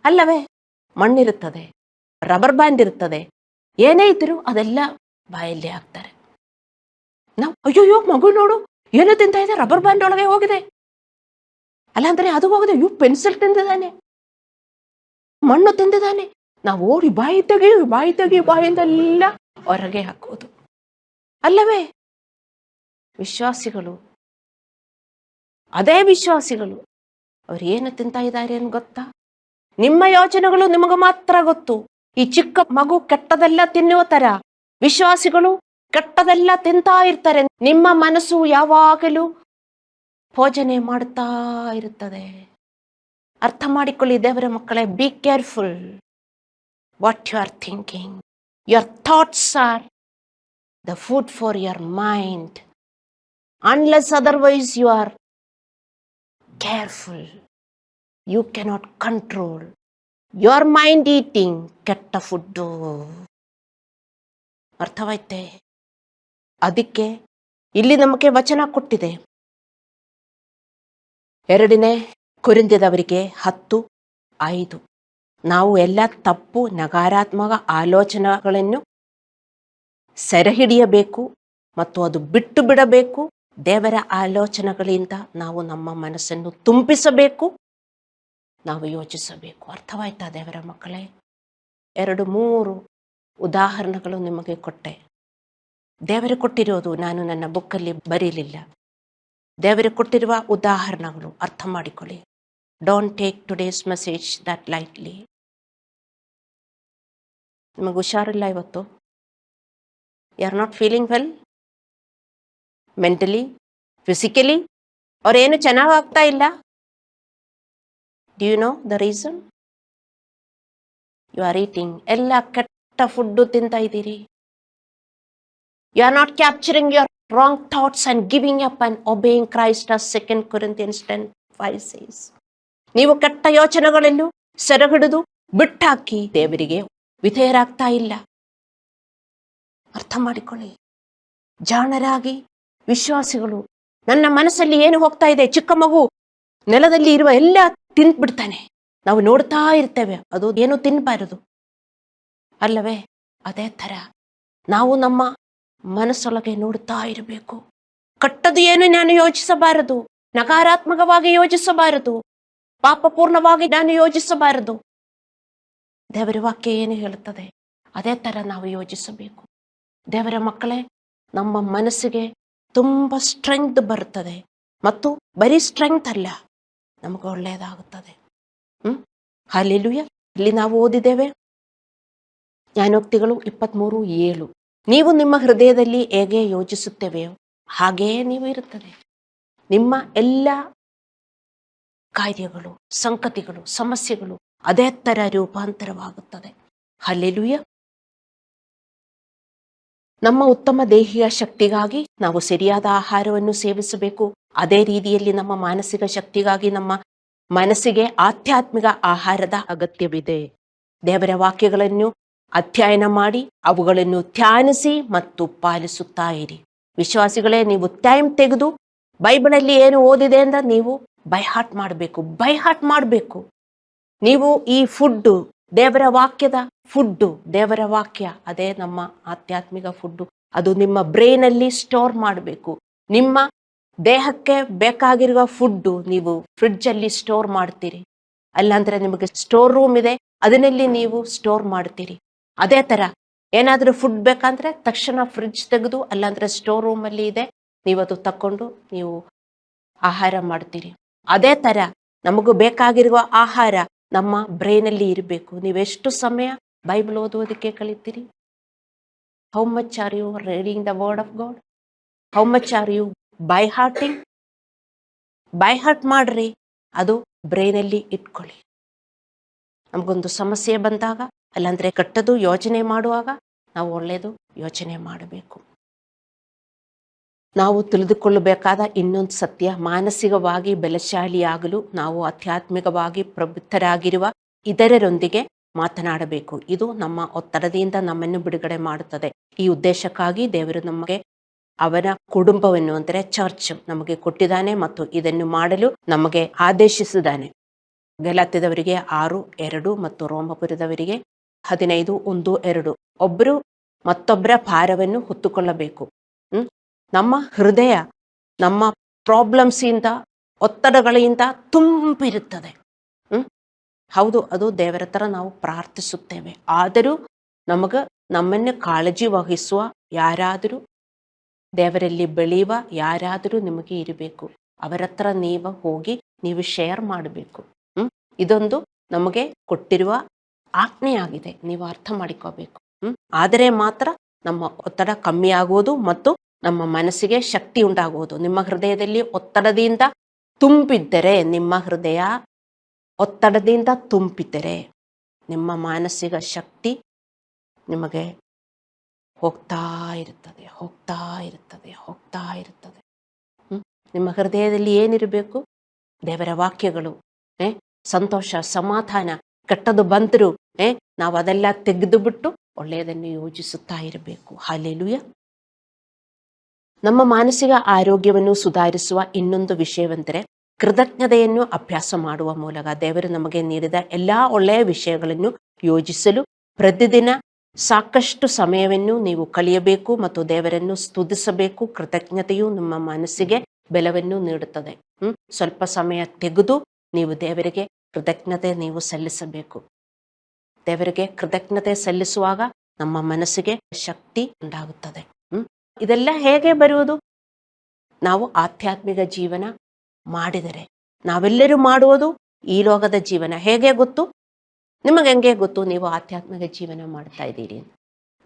ಅಲ್ಲವೇ? ಮಣ್ಣಿರುತ್ತದೆ, ರಬ್ಬರ್ ಬ್ಯಾಂಡ್ ಇರುತ್ತದೆ, ಏನೇ ಇದ್ದರೂ ಅದೆಲ್ಲ ಬಾಯಲ್ಲಿ ಹಾಕ್ತಾರೆ. ನಾವು ಅಯ್ಯೋ ಮಗು ನೋಡು ಏನೋ ತಿಂತ ಇದೆ, ರಬ್ಬರ್ ಬ್ಯಾಂಡ್ ಒಳಗೆ ಹೋಗಿದೆ, ಅಲ್ಲಾಂದ್ರೆ ಅದು ಹೋಗಿದೆ, ಪೆನ್ಸಿಲ್ ತಿಂದಿದ್ದಾನೆ, ಮಣ್ಣು ತಿಂದಿದ್ದಾನೆ. ನಾವು ಓಡಿ ಬಾಯಿ ತೆಗಿ ಬಾಯಿಂದೆಲ್ಲ ಹೊರಗೆ ಹಾಕೋದು, ಅಲ್ಲವೇ? ವಿಶ್ವಾಸಿಗಳು, ಅದೇ ವಿಶ್ವಾಸಿಗಳು, ಅವ್ರು ಏನು ತಿಂತಾ ಇದ್ದಾರೆ ಏನು ಗೊತ್ತಾ? ನಿಮ್ಮ ಯೋಚನೆಗಳು ನಿಮಗೆ ಮಾತ್ರ ಗೊತ್ತು. ಈ ಚಿಕ್ಕ ಮಗು ಕೆಟ್ಟದೆಲ್ಲ ತಿನ್ನುವ ತರ ವಿಶ್ವಾಸಿಗಳು ಕೆಟ್ಟದೆಲ್ಲ ತಿಂತಾ ಇರ್ತಾರೆ. ನಿಮ್ಮ ಮನಸ್ಸು ಯಾವಾಗಲೂ ಭೋಜನೆ ಮಾಡ್ತಾ ಇರುತ್ತದೆ. ಅರ್ಥ ಮಾಡಿಕೊಳ್ಳಿ ದೇವರ ಮಕ್ಕಳೇ, be careful what you are thinking. Your thoughts are the food for your mind. Unless otherwise you are careful, you cannot control your mind eating ಕೆಟ್ಟ ಫುಡ್ಡು. ಅರ್ಥವಾಯ್ತೆ? ಅದಕ್ಕೆ ಇಲ್ಲಿ ನಮಗೆ ವಚನ ಕೊಟ್ಟಿದೆ. 2 ಕೊರಿಂಥದವರಿಗೆ 10:5. ನಾವು ಎಲ್ಲ ತಪ್ಪು ನಕಾರಾತ್ಮಕ ಆಲೋಚನೆಗಳನ್ನು ಸೆರೆಹಿಡಿಯಬೇಕು ಮತ್ತು ಅದು ಬಿಟ್ಟು ಬಿಡಬೇಕು. ದೇವರ ಆಲೋಚನೆಗಳಿಂದ ನಾವು ನಮ್ಮ ಮನಸ್ಸನ್ನು ತುಂಬಿಸಬೇಕು, ನಾವು ಯೋಚಿಸಬೇಕು. ಅರ್ಥವಾಯ್ತಾ ದೇವರ ಮಕ್ಕಳೇ? 2-3 ಉದಾಹರಣೆಗಳು ನಿಮಗೆ ಕೊಟ್ಟೆ. ದೇವರು ಕೊಟ್ಟಿರೋದು ನಾನು ನನ್ನ ಬುಕ್ಕಲ್ಲಿ ಬರೀಲಿಲ್ಲ. ದೇವರು ಕೊಟ್ಟಿರುವ ಉದಾಹರಣೆಗಳು ಅರ್ಥ ಮಾಡಿಕೊಳ್ಳಿ. Don't take today's message that lightly. ನಿಮಗೆ ಹುಷಾರಿಲ್ಲ ಇವತ್ತು? You are not feeling well mentally, physically, ಅವ್ರೇನು ಚೆನ್ನಾಗಿ ಆಗ್ತಾ ಇಲ್ಲ. Do you know the reason? You are eating ಎಲ್ಲ ಕೆಟ್ಟ ಫುಡ್ಡು ತಿಂತಾ ಇದ್ದೀರಿ. You are not capturing your wrong thoughts and giving up and obeying Christ as 2 Corinthians 10:5 says. ನೀವು ಕೆಟ್ಟ ಯೋಚನೆಗಳನ್ನು ಸೆರೆಹಿಡಿದು ಬಿಟ್ಟಾಕಿ ದೇವರಿಗೆ ವಿಧೇಯರಾಗ್ತಾ ಇಲ್ಲ. ಅರ್ಥ ಮಾಡಿಕೊಳ್ಳಿ. ಜಾಣರಾಗಿ ವಿಶ್ವಾಸಿಗಳು. ನನ್ನ ಮನಸ್ಸಲ್ಲಿ ಏನು ಹೋಗ್ತಾ ಇದೆ, ಚಿಕ್ಕ ಮಗು ನೆಲದಲ್ಲಿ ಇರುವ ಎಲ್ಲ ತಿಂದ್ಬಿಡ್ತಾನೆ, ನಾವು ನೋಡ್ತಾ ಇರ್ತೇವೆ, ಅದು ಏನು ತಿನ್ನಬಾರದು ಅಲ್ಲವೇ? ಅದೇ ಥರ ನಾವು ನಮ್ಮ ಮನಸ್ಸೊಳಗೆ ನೋಡ್ತಾ ಇರಬೇಕು. ಕೆಟ್ಟದ್ದು ಏನು ನಾನು ಯೋಚಿಸಬಾರದು, ನಕಾರಾತ್ಮಕವಾಗಿ ಯೋಚಿಸಬಾರದು, ಪಾಪಪೂರ್ಣವಾಗಿ ನಾನು ಯೋಚಿಸಬಾರದು. ದೇವರ ವಾಕ್ಯ ಏನು ಹೇಳುತ್ತದೆ ಅದೇ ಥರ ನಾವು ಯೋಚಿಸಬೇಕು. ದೇವರ ಮಕ್ಕಳೇ, ನಮ್ಮ ಮನಸ್ಸಿಗೆ ತುಂಬ ಸ್ಟ್ರೆಂಗ್ತ್ ಬರುತ್ತದೆ, ಮತ್ತು ಬರೀ ಸ್ಟ್ರೆಂಗ್ತ್ ಅಲ್ಲ, ನಮಗೆ ಒಳ್ಳೆಯದಾಗುತ್ತದೆ. ಹಲ್ಲೆಲೂಯ. ಇಲ್ಲಿ ನಾವು ಓದಿದ್ದೇವೆ ಜ್ಞಾನೋಕ್ತಿಗಳು 23:7, ನೀವು ನಿಮ್ಮ ಹೃದಯದಲ್ಲಿ ಹೇಗೆ ಯೋಚಿಸುತ್ತೇವೆಯೋ ಹಾಗೆಯೇ ನೀವು ಇರುತ್ತದೆ. ನಿಮ್ಮ ಎಲ್ಲ ಕಾರ್ಯಗಳು, ಸಂಗತಿಗಳು, ಸಮಸ್ಯೆಗಳು ಅದೇ ಥರ ರೂಪಾಂತರವಾಗುತ್ತದೆ. ಹಲ್ಲೆಲೂಯ. ನಮ್ಮ ಉತ್ತಮ ದೇಹಿಯ ಶಕ್ತಿಗಾಗಿ ನಾವು ಸರಿಯಾದ ಆಹಾರವನ್ನು ಸೇವಿಸಬೇಕು. ಅದೇ ರೀತಿಯಲ್ಲಿ ನಮ್ಮ ಮಾನಸಿಕ ಶಕ್ತಿಗಾಗಿ ನಮ್ಮ ಮನಸ್ಸಿಗೆ ಆಧ್ಯಾತ್ಮಿಕ ಆಹಾರದ ಅಗತ್ಯವಿದೆ. ದೇವರ ವಾಕ್ಯಗಳನ್ನು ಅಧ್ಯಯನ ಮಾಡಿ ಅವುಗಳನ್ನು ಧ್ಯಾನಿಸಿ ಮತ್ತು ಪಾಲಿಸುತ್ತಾ ಇರಿ. ವಿಶ್ವಾಸಿಗಳೇ, ನೀವು ಟೈಮ್ ತೆಗೆದು ಬೈಬಲಲ್ಲಿ ಏನು ಓದಿದೆ ಅಂತ ನೀವು ಬೈಹಾಟ್ ಮಾಡಬೇಕು. ನೀವು ಈ ಫುಡ್ಡು, ದೇವರ ವಾಕ್ಯದ ಫುಡ್ಡು, ದೇವರ ವಾಕ್ಯ ಅದೇ ನಮ್ಮ ಆಧ್ಯಾತ್ಮಿಕ ಫುಡ್ಡು. ಅದು ನಿಮ್ಮ ಬ್ರೈನಲ್ಲಿ ಸ್ಟೋರ್ ಮಾಡಬೇಕು. ನಿಮ್ಮ ದೇಹಕ್ಕೆ ಬೇಕಾಗಿರುವ ಫುಡ್ಡು ನೀವು ಫ್ರಿಡ್ಜಲ್ಲಿ ಸ್ಟೋರ್ ಮಾಡ್ತೀರಿ, ಅಲ್ಲಾಂದ್ರೆ ನಿಮಗೆ ಸ್ಟೋರ್ ರೂಮ್ ಇದೆ, ಅದರಲ್ಲಿ ನೀವು ಸ್ಟೋರ್ ಮಾಡ್ತೀರಿ. ಅದೇ ಥರ ಏನಾದರೂ ಫುಡ್ ಬೇಕಂದ್ರೆ ತಕ್ಷಣ ಫ್ರಿಡ್ಜ್ ತೆಗೆದು, ಅಲ್ಲಾಂದ್ರೆ ಸ್ಟೋರ್ ರೂಮಲ್ಲಿ ಇದೆ, ನೀವು ಅದು ತಕ್ಕೊಂಡು ನೀವು ಆಹಾರ ಮಾಡ್ತೀರಿ. ಅದೇ ಥರ ನಮಗೂ ಬೇಕಾಗಿರುವ ಆಹಾರ ನಮ್ಮ ಬ್ರೈನಲ್ಲಿ ಇರಬೇಕು. ನೀವೆಷ್ಟು ಸಮಯ ಬೈಬಲ್ ಓದುವುದಕ್ಕೆ ಕಲಿತೀರಿ? How much are you reading the word of God? How much are you by heart ಮಾಡ್ರಿ, ಅದು ಬ್ರೈನಲ್ಲಿ ಇಟ್ಕೊಳ್ಳಿ. ನಮಗೊಂದು ಸಮಸ್ಯೆ ಬಂದಾಗ, ಅಲ್ಲಾಂದ್ರೆ ಕೆಟ್ಟದ್ದು ಯೋಚನೆ ಮಾಡುವಾಗ ನಾವು ಒಳ್ಳೆಯದು ಯೋಚನೆ ಮಾಡಬೇಕು. ನಾವು ತಿಳಿದುಕೊಳ್ಳಬೇಕಾದ ಇನ್ನೊಂದು ಸತ್ಯ, ಮಾನಸಿಕವಾಗಿ ಬಲಶಾಲಿಯಾಗಲು ನಾವು ಆಧ್ಯಾತ್ಮಿಕವಾಗಿ ಪ್ರಬುದ್ಧರಾಗಿರುವ ಇತರರೊಂದಿಗೆ ಮಾತನಾಡಬೇಕು. ಇದು ನಮ್ಮ ಒತ್ತಡದಿಂದ ನಮ್ಮನ್ನು ಬಿಡುಗಡೆ ಮಾಡುತ್ತದೆ. ಈ ಉದ್ದೇಶಕ್ಕಾಗಿ ದೇವರು ನಮಗೆ ಅವನ ಕುಟುಂಬವನ್ನು ಅಂದರೆ ಚರ್ಚ್ ನಮಗೆ ಕೊಟ್ಟಿದ್ದಾನೆ ಮತ್ತು ಇದನ್ನು ಮಾಡಲು ನಮಗೆ ಆದೇಶಿಸಿದ್ದಾನೆ. ಗಲಾತ್ಯದವರಿಗೆ 6:2 ಮತ್ತು ರೋಮಾಪುರದವರಿಗೆ 15:1-2. ಒಬ್ಬರು ಮತ್ತೊಬ್ಬರ ಭಾರವನ್ನು ಹೊತ್ತುಕೊಳ್ಳಬೇಕು. ನಮ್ಮ ಹೃದಯ ನಮ್ಮ ಪ್ರಾಬ್ಲಮ್ಸಿಂದ, ಒತ್ತಡಗಳಿಂದ ತುಂಬಿರುತ್ತದೆ. ಹೌದು, ಅದು ದೇವರ ಹತ್ರ ನಾವು ಪ್ರಾರ್ಥಿಸುತ್ತೇವೆ. ಆದರೂ ನಮ್ಮನ್ನು ಕಾಳಜಿ ವಹಿಸುವ ಯಾರಾದರೂ, ದೇವರಲ್ಲಿ ಬೆಳೆಯುವ ಯಾರಾದರೂ ನಿಮಗೆ ಇರಬೇಕು. ಅವರ ಹತ್ರ ನೀವು ಹೋಗಿ ನೀವು ಶೇರ್ ಮಾಡಬೇಕು. ಇದೊಂದು ನಮಗೆ ಕೊಟ್ಟಿರುವ ಆಜ್ಞೆಯಾಗಿದೆ, ನೀವು ಅರ್ಥ ಮಾಡಿಕೋಬೇಕು. ಆದರೆ ಮಾತ್ರ ನಮ್ಮ ಒತ್ತಡ ಕಮ್ಮಿ ಆಗುವುದು ಮತ್ತು ನಮ್ಮ ಮನಸ್ಸಿಗೆ ಶಕ್ತಿ ಉಂಟಾಗುವುದು. ನಿಮ್ಮ ಹೃದಯದಲ್ಲಿ ಒತ್ತಡದಿಂದ ತುಂಬಿದ್ದರೆ, ನಿಮ್ಮ ಹೃದಯ ಒತ್ತಡದಿಂದ ತುಂಬಿದ್ದರೆ ನಿಮ್ಮ ಮಾನಸಿಕ ಶಕ್ತಿ ನಿಮಗೆ ಹೋಗ್ತಾ ಇರುತ್ತದೆ. ನಿಮ್ಮ ಹೃದಯದಲ್ಲಿ ಏನಿರಬೇಕು? ದೇವರ ವಾಕ್ಯಗಳು, ಸಂತೋಷ, ಸಮಾಧಾನ. ಕೆಟ್ಟದ್ದು ಬಂದರೂ ನಾವು ಅದೆಲ್ಲ ತೆಗೆದು ಬಿಟ್ಟು ಒಳ್ಳೆಯದನ್ನು ಯೋಚಿಸುತ್ತಾ ಇರಬೇಕು. ಹಲ್ಲೆಲೂಯ. ನಮ್ಮ ಮಾನಸಿಕ ಆರೋಗ್ಯವನ್ನು ಸುಧಾರಿಸುವ ಇನ್ನೊಂದು ವಿಷಯವೆಂದರೆ ಕೃತಜ್ಞತೆಯನ್ನು ಅಭ್ಯಾಸ ಮಾಡುವ ಮೂಲಕ ದೇವರು ನಮಗೆ ನೀಡಿದ ಎಲ್ಲ ಒಳ್ಳೆಯ ವಿಷಯಗಳನ್ನು ಯೋಚಿಸಲು ಪ್ರತಿದಿನ ಸಾಕಷ್ಟು ಸಮಯವನ್ನು ನೀವು ಕಳೆಯಬೇಕು ಮತ್ತು ದೇವರನ್ನು ಸ್ತುತಿಸಬೇಕು. ಕೃತಜ್ಞತೆಯು ನಿಮ್ಮ ಮನಸ್ಸಿಗೆ ಬಲವನ್ನು ನೀಡುತ್ತದೆ. ಸ್ವಲ್ಪ ಸಮಯ ತೆಗೆದು ನೀವು ದೇವರಿಗೆ ಕೃತಜ್ಞತೆ ನೀವು ಸಲ್ಲಿಸಬೇಕು. ದೇವರಿಗೆ ಕೃತಜ್ಞತೆ ಸಲ್ಲಿಸುವಾಗ ನಮ್ಮ ಮನಸ್ಸಿಗೆ ಶಕ್ತಿ ಉಂಟಾಗುತ್ತದೆ. ಇದೆಲ್ಲ ಹೇಗೆ ಬರುವುದು? ನಾವು ಆಧ್ಯಾತ್ಮಿಕ ಜೀವನ ಮಾಡಿದರೆ. ನಾವೆಲ್ಲರೂ ಮಾಡುವುದು ಈ ಲೋಕದ ಜೀವನ. ಹೇಗೆ ಗೊತ್ತು ನಿಮಗೆ? ಹೆಂಗೆ ಗೊತ್ತು ನೀವು ಆಧ್ಯಾತ್ಮಿಕ ಜೀವನ ಮಾಡ್ತಾ ಇದ್ದೀರಿ?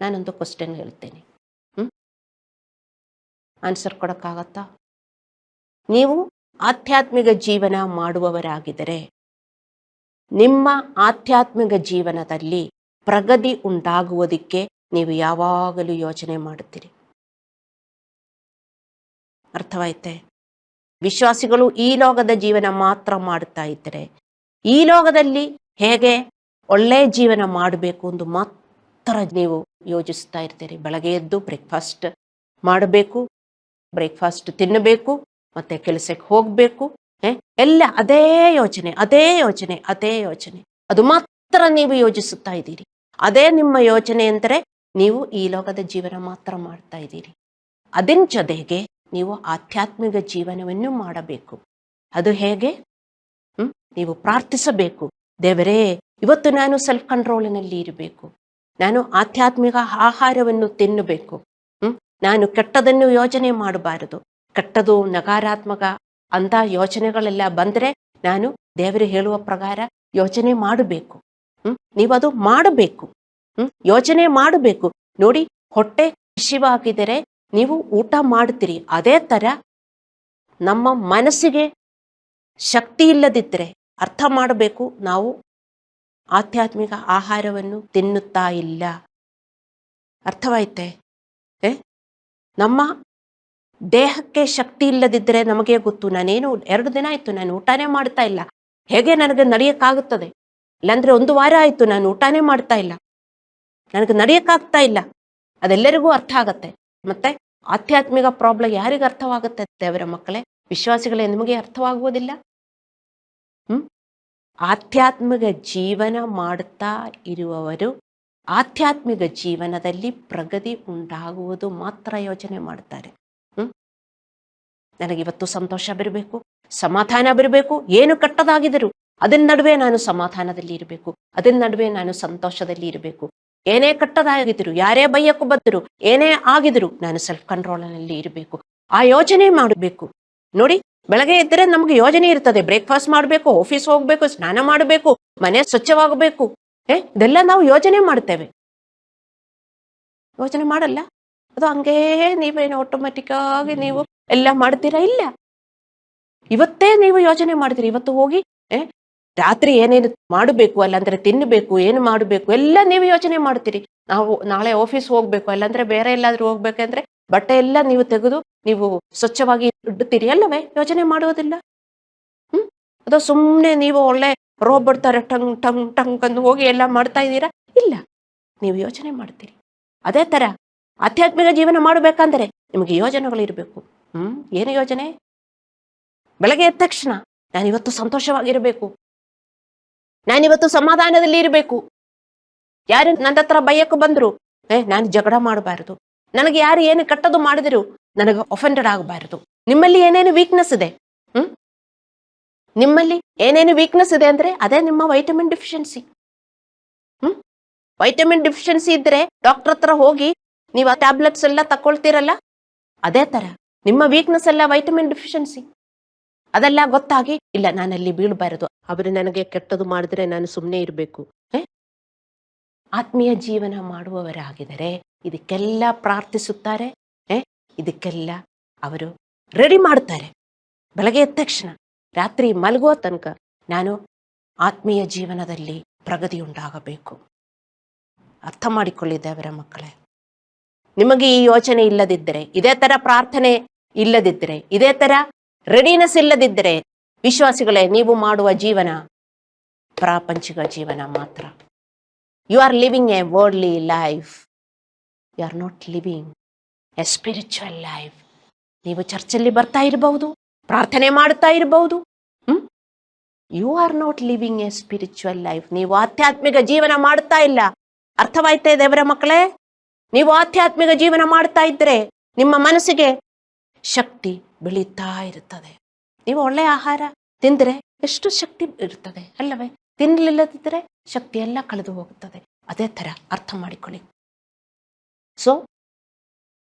ನಾನೊಂದು ಕ್ವಶನ್ ಹೇಳ್ತೇನೆ, ಆನ್ಸರ್ ಕೊಡೋಕ್ಕಾಗತ್ತಾ? ನೀವು ಆಧ್ಯಾತ್ಮಿಕ ಜೀವನ ಮಾಡುವವರಾಗಿದ್ದರೆ ನಿಮ್ಮ ಆಧ್ಯಾತ್ಮಿಕ ಜೀವನದಲ್ಲಿ ಪ್ರಗತಿ ಉಂಟಾಗುವುದಕ್ಕೆ ನೀವು ಯಾವಾಗಲೂ ಯೋಚನೆ ಮಾಡುತ್ತೀರಿ. ಅರ್ಥವಾಯ್ತೆ? ವಿಶ್ವಾಸಿಗಳು ಈ ಲೋಕದ ಜೀವನ ಮಾತ್ರ ಮಾಡುತ್ತಾ ಇದ್ದರೆ, ಈ ಲೋಕದಲ್ಲಿ ಹೇಗೆ ಒಳ್ಳೆಯ ಜೀವನ ಮಾಡಬೇಕು ಎಂದು ಮಾತ್ರ ನೀವು ಯೋಚಿಸ್ತಾ ಇರ್ತೀರಿ. ಬೆಳಗ್ಗೆ ಎದ್ದು ಬ್ರೇಕ್ಫಾಸ್ಟ್ ಮಾಡಬೇಕು, ಬ್ರೇಕ್ಫಾಸ್ಟ್ ತಿನ್ನಬೇಕು, ಮತ್ತೆ ಕೆಲಸಕ್ಕೆ ಹೋಗಬೇಕು. ಎಲ್ಲ ಅದೇ ಯೋಚನೆ, ಅದೇ ಯೋಚನೆ, ಅದೇ ಯೋಚನೆ. ಅದು ಮಾತ್ರ ನೀವು ಯೋಚಿಸುತ್ತಾ ಇದ್ದೀರಿ. ಅದೇ ನಿಮ್ಮ ಯೋಚನೆ ಅಂದರೆ ನೀವು ಈ ಲೋಕದ ಜೀವನ ಮಾತ್ರ ಮಾಡ್ತಾ ಇದ್ದೀರಿ. ಅದರ ಜೊತೆಗೆ ನೀವು ಆಧ್ಯಾತ್ಮಿಕ ಜೀವನವನ್ನು ಮಾಡಬೇಕು. ಅದು ಹೇಗೆ? ನೀವು ಪ್ರಾರ್ಥಿಸಬೇಕು. ದೇವರೇ, ಇವತ್ತು ನಾನು ಸೆಲ್ಫ್ ಕಂಟ್ರೋಲಿನಲ್ಲಿ ಇರಬೇಕು. ನಾನು ಆಧ್ಯಾತ್ಮಿಕ ಆಹಾರವನ್ನು ತಿನ್ನಬೇಕು. ನಾನು ಕೆಟ್ಟದನ್ನು ಯೋಚನೆ ಮಾಡಬಾರದು. ಕೆಟ್ಟದು, ನಕಾರಾತ್ಮಕ ಅಂತ ಯೋಚನೆಗಳೆಲ್ಲ ಬಂದರೆ ನಾನು ದೇವರು ಹೇಳುವ ಪ್ರಕಾರ ಯೋಚನೆ ಮಾಡಬೇಕು. ನೀವದು ಮಾಡಬೇಕು. ಯೋಚನೆ ಮಾಡಬೇಕು. ನೋಡಿ, ಹೊಟ್ಟೆ ಹಸಿವಾಗಿದ್ದರೆ ನೀವು ಊಟ ಮಾಡ್ತೀರಿ. ಅದೇ ಥರ ನಮ್ಮ ಮನಸ್ಸಿಗೆ ಶಕ್ತಿ ಇಲ್ಲದಿದ್ದರೆ ಅರ್ಥ ಮಾಡಬೇಕು, ನಾವು ಆಧ್ಯಾತ್ಮಿಕ ಆಹಾರವನ್ನು ತಿನ್ನುತ್ತಾ ಇಲ್ಲ. ಅರ್ಥವಾಯ್ತೆ? ನಮ್ಮ ದೇಹಕ್ಕೆ ಶಕ್ತಿ ಇಲ್ಲದಿದ್ದರೆ ನಮಗೆ ಗೊತ್ತು. ನಾನೇನು 2 ದಿನ ಆಯಿತು ನಾನು ಊಟನೇ ಮಾಡ್ತಾ ಇಲ್ಲ, ಹೇಗೆ ನನಗೆ ನಡೆಯೋಕ್ಕಾಗುತ್ತದೆ? ಇಲ್ಲಾಂದರೆ 1 ವಾರ ಆಯಿತು ನಾನು ಊಟನೇ ಮಾಡ್ತಾ ಇಲ್ಲ, ನನಗೆ ನಡೆಯೋಕ್ಕಾಗ್ತಾ ಇಲ್ಲ. ಅದೆಲ್ಲರಿಗೂ ಅರ್ಥ ಆಗತ್ತೆ. ಮತ್ತೆ ಆಧ್ಯಾತ್ಮಿಕ ಪ್ರಾಬ್ಲಮ್ ಯಾರಿಗೆ ಅರ್ಥವಾಗುತ್ತೆ? ದೇವರ ಮಕ್ಕಳೇ, ವಿಶ್ವಾಸಿಗಳೇ, ನಿಮಗೆ ಅರ್ಥವಾಗುವುದಿಲ್ಲ. ಆಧ್ಯಾತ್ಮಿಕ ಜೀವನ ಮಾಡುತ್ತಾ ಇರುವವರು ಆಧ್ಯಾತ್ಮಿಕ ಜೀವನದಲ್ಲಿ ಪ್ರಗತಿ ಉಂಟಾಗುವುದು ಮಾತ್ರ ಯೋಚನೆ ಮಾಡ್ತಾರೆ. ನನಗಿವತ್ತು ಸಂತೋಷ ಬರಬೇಕು, ಸಮಾಧಾನ ಬರಬೇಕು. ಏನು ಕೆಟ್ಟದಾಗಿದ್ದರು ಅದರ ನಡುವೆ ನಾನು ಸಮಾಧಾನದಲ್ಲಿ ಇರಬೇಕು, ಅದರ ನಡುವೆ ನಾನು ಸಂತೋಷದಲ್ಲಿ ಇರಬೇಕು. ಏನೇ ಕೆಟ್ಟದಾಗಿದ್ರು, ಯಾರೇ ಬೈಯಕ್ಕೂ ಬಂದರು, ಏನೇ ಆಗಿದ್ರು ನಾನು ಸೆಲ್ಫ್ ಕಂಟ್ರೋಲ್ನಲ್ಲಿ ಇರಬೇಕು. ಆ ಯೋಚನೆ ಮಾಡಬೇಕು. ನೋಡಿ, ಬೆಳಗ್ಗೆ ಇದ್ದರೆ ನಮ್ಗೆ ಯೋಜನೆ ಇರ್ತದೆ. ಬ್ರೇಕ್ಫಾಸ್ಟ್ ಮಾಡಬೇಕು, ಆಫೀಸ್ ಹೋಗ್ಬೇಕು, ಸ್ನಾನ ಮಾಡಬೇಕು, ಮನೆ ಸ್ವಚ್ಛವಾಗಬೇಕು. ಇದೆಲ್ಲ ನಾವು ಯೋಚನೆ ಮಾಡ್ತೇವೆ. ಯೋಚನೆ ಮಾಡಲ್ಲ, ಅದು ಹಂಗೇ ನೀವೇನು ಆಟೋಮೆಟಿಕ್ ಆಗಿ ನೀವು ಎಲ್ಲ ಮಾಡ್ತೀರಾ? ಇಲ್ಲ, ಇವತ್ತೇ ನೀವು ಯೋಚನೆ ಮಾಡ್ತೀರಿ. ಇವತ್ತು ಹೋಗಿ ರಾತ್ರಿ ಏನೇನು ಮಾಡಬೇಕು, ಅಲ್ಲಾಂದ್ರೆ ತಿನ್ನಬೇಕು, ಏನು ಮಾಡಬೇಕು ಎಲ್ಲ ನೀವು ಯೋಚನೆ ಮಾಡ್ತೀರಿ. ನಾವು ನಾಳೆ ಆಫೀಸ್ ಹೋಗ್ಬೇಕು, ಅಲ್ಲಾಂದ್ರೆ ಬೇರೆ ಎಲ್ಲಾದ್ರೂ ಹೋಗ್ಬೇಕಂದ್ರೆ ಬಟ್ಟೆ ಎಲ್ಲ ನೀವು ತೆಗೆದು ನೀವು ಸ್ವಚ್ಛವಾಗಿ ಇಡ್ತೀರಿ ಅಲ್ಲವೇ? ಯೋಚನೆ ಮಾಡುವುದಿಲ್ಲ. ಅದು ಸುಮ್ಮನೆ ನೀವು ಒಳ್ಳೆ ರೋಬೋಟ್ ತರ ಟಂಗ್ ಟಂಗ್ ಟಂಗ್ ಅಂದು ಹೋಗಿ ಎಲ್ಲ ಮಾಡ್ತಾ ಇದ್ದೀರಾ? ಇಲ್ಲ, ನೀವು ಯೋಚನೆ ಮಾಡ್ತೀರಿ. ಅದೇ ತರ ಆಧ್ಯಾತ್ಮಿಕ ಜೀವನ ಮಾಡಬೇಕಂದ್ರೆ ನಿಮಗೆ ಯೋಜನೆಗಳು ಇರಬೇಕು. ಏನು ಯೋಜನೆ? ಬೆಳಗ್ಗೆ ಎದ್ದ ತಕ್ಷಣ ನಾನಿವತ್ತು ಸಂತೋಷವಾಗಿರಬೇಕು, ನಾನಿವತ್ತು ಸಮಾಧಾನದಲ್ಲಿ ಇರಬೇಕು. ಯಾರು ನನ್ನ ಹತ್ರ ಬೈಯಕ್ಕೆ ಬಂದ್ರು ನಾನು ಜಗಳ ಮಾಡಬಾರದು. ನನಗೆ ಯಾರು ಏನು ಕೆಟ್ಟದ್ದು ಮಾಡಿದ್ರು ನನಗೆ ಅಫೆಂಡೆಡ್ ಆಗಬಾರದು. ನಿಮ್ಮಲ್ಲಿ ಏನೇನು ವೀಕ್ನೆಸ್ ಇದೆ, ನಿಮ್ಮಲ್ಲಿ ಏನೇನು ವೀಕ್ನೆಸ್ ಇದೆ ಅಂದ್ರೆ ಅದೇ ನಿಮ್ಮ ವೈಟಮಿನ್ ಡಿಫಿಷಿಯನ್ಸಿ. ವೈಟಮಿನ್ ಡಿಫಿಷಿಯನ್ಸಿ ಇದ್ರೆ ಡಾಕ್ಟರ್ ಹತ್ರ ಹೋಗಿ ನೀವು ಆ ಟ್ಯಾಬ್ಲೆಟ್ಸ್ ಎಲ್ಲ ತಕೊಳ್ತೀರಲ್ಲ, ಅದೇ ತರ ನಿಮ್ಮ ವೀಕ್ನೆಸ್ ಎಲ್ಲ ವೈಟಮಿನ್ ಡಿಫಿಷಿಯನ್ಸಿ. ಅದೆಲ್ಲ ಗೊತ್ತಾಗಿ ಇಲ್ಲ, ನಾನಲ್ಲಿ ಬೀಳಬಾರದು, ಅವರು ನನಗೆ ಕೆಟ್ಟದ್ದು ಮಾಡಿದ್ರೆ ನಾನು ಸುಮ್ಮನೆ ಇರಬೇಕು. ಆತ್ಮೀಯ ಜೀವನ ಮಾಡುವವರಾಗಿದ್ದಾರೆ ಇದಕ್ಕೆಲ್ಲ ಪ್ರಾರ್ಥಿಸುತ್ತಾರೆ, ಇದಕ್ಕೆಲ್ಲ ಅವರು ರೆಡಿ ಮಾಡ್ತಾರೆ. ಬೆಳಗ್ಗೆ ಎದ್ದ ತಕ್ಷಣ ರಾತ್ರಿ ಮಲಗುವ ತನಕ ನಾನು ಆತ್ಮೀಯ ಜೀವನದಲ್ಲಿ ಪ್ರಗತಿ ಉಂಟಾಗಬೇಕು. ಅರ್ಥ ಮಾಡಿಕೊಳ್ಳಿದ್ದೇವರ ಮಕ್ಕಳೇ, ನಿಮಗೆ ಈ ಯೋಚನೆ ಇಲ್ಲದಿದ್ದರೆ, ಇದೇ ತರ ಪ್ರಾರ್ಥನೆ ಇಲ್ಲದಿದ್ದರೆ, ಇದೇ ತರ ರೆಡಿನೆಸ್ ಇಲ್ಲದಿದ್ದರೆ, ವಿಶ್ವಾಸಿಗಳೇ, ನೀವು ಮಾಡುವ ಜೀವನ ಪ್ರಾಪಂಚಿಕ ಜೀವನ ಮಾತ್ರ. You are living a worldly life, you are not living a spiritual life. ನೀವು ಚರ್ಚಲ್ಲಿ ಬರ್ತಾ ಇರಬಹುದು, ಪ್ರಾರ್ಥನೆ ಮಾಡುತ್ತಾ ಇರಬಹುದು, you are not living a spiritual life. ನೀವು ಆಧ್ಯಾತ್ಮಿಕ ಜೀವನ ಮಾಡುತ್ತಾ ಇಲ್ಲ. ಅರ್ಥವಾಯ್ತೇ ದೇವರ ಮಕ್ಕಳೇ? ನೀವು ಆಧ್ಯಾತ್ಮಿಕ ಜೀವನ ಮಾಡ್ತಾ ಇದ್ರೆ ನಿಮ್ಮ ಮನಸ್ಸಿಗೆ ಶಕ್ತಿ ಬೆಳೀತಾ ಇರುತ್ತದೆ. ನೀವು ಒಳ್ಳೆ ಆಹಾರ ತಿಂದರೆ ಎಷ್ಟು ಶಕ್ತಿ ಇರ್ತದೆ ಅಲ್ಲವೇ? ತಿನ್ನಲಿಲ್ಲದಿದ್ದರೆ ಶಕ್ತಿ ಎಲ್ಲ ಕಳೆದು ಹೋಗುತ್ತದೆ. ಅದೇ ತರ ಅರ್ಥ ಮಾಡಿಕೊಳ್ಳಿ. ಸೊ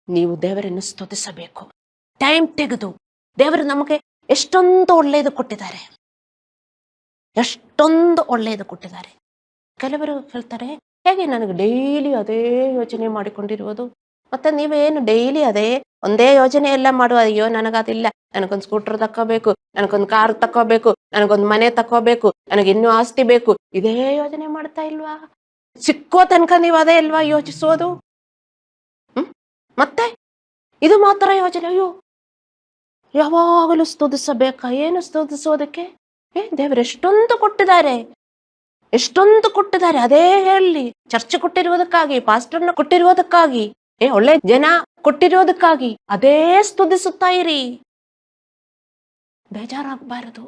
ನೀವು ದೇವರನ್ನು ಸ್ತುತಿಸಬೇಕು. ಟೈಮ್ ತೆಗೆದು, ದೇವರು ನಮಗೆ ಎಷ್ಟೊಂದು ಒಳ್ಳೆಯದು ಕೊಟ್ಟಿದ್ದಾರೆ, ಎಷ್ಟೊಂದು ಒಳ್ಳೆಯದು ಕೊಟ್ಟಿದ್ದಾರೆ. ಕೆಲವರು ಹೇಳ್ತಾರೆ, ಹೇಗೆ ನನಗೆ ಡೈಲಿ ಅದೇ ಯೋಚನೆ ಮಾಡಿಕೊಂಡಿರುವುದು, ಮತ್ತೆ ನೀವೇನು ಡೈಲಿ ಅದೇ ಒಂದೇ ಯೋಚನೆ ಎಲ್ಲ ಮಾಡುವ? ಅಯ್ಯೋ, ನನಗದಿಲ್ಲ, ನನಗೊಂದು ಸ್ಕೂಟರ್ ತಕ್ಕೋಬೇಕು, ನನಗೊಂದು ಕಾರ್ ತಕ್ಕೋಬೇಕು, ನನಗೊಂದು ಮನೆ ತಕ್ಕೋಬೇಕು, ನನಗೆ ಇನ್ನೂ ಆಸ್ತಿ ಬೇಕು, ಇದೇ ಯೋಚನೆ ಮಾಡ್ತಾ ಇಲ್ವಾ? ಸಿಕ್ಕೋ ತನಕ ನೀವು ಅದೇ ಇಲ್ವಾ ಯೋಚಿಸೋದು? ಮತ್ತೆ ಇದು ಮಾತ್ರ ಯೋಚನೆ. ಅಯ್ಯೋ, ಯಾವಾಗಲೂ ಸ್ತುತಿಸಬೇಕಾ? ಏನು ಸ್ತುತಿಸೋದಕ್ಕೆ? ದೇವರು ಎಷ್ಟೊಂದು ಕೊಟ್ಟಿದ್ದಾರೆ, ಎಷ್ಟೊಂದು ಕೊಟ್ಟಿದ್ದಾರೆ. ಅದೇ ಹೇಳಿ, ಚರ್ಚೆ ಕೊಟ್ಟಿರುವುದಕ್ಕಾಗಿ, ಪಾಸ್ಟರ್ನ ಕೊಟ್ಟಿರುವುದಕ್ಕಾಗಿ, ಒಳ್ಳೆ ಜನ ಕೊಟ್ಟಿರೋದಕ್ಕಾಗಿ ಅದೇ ಸ್ತುತಿಸುತ್ತಾ ಇರಿ. ಬೇಜಾರಾಗಬಾರದು.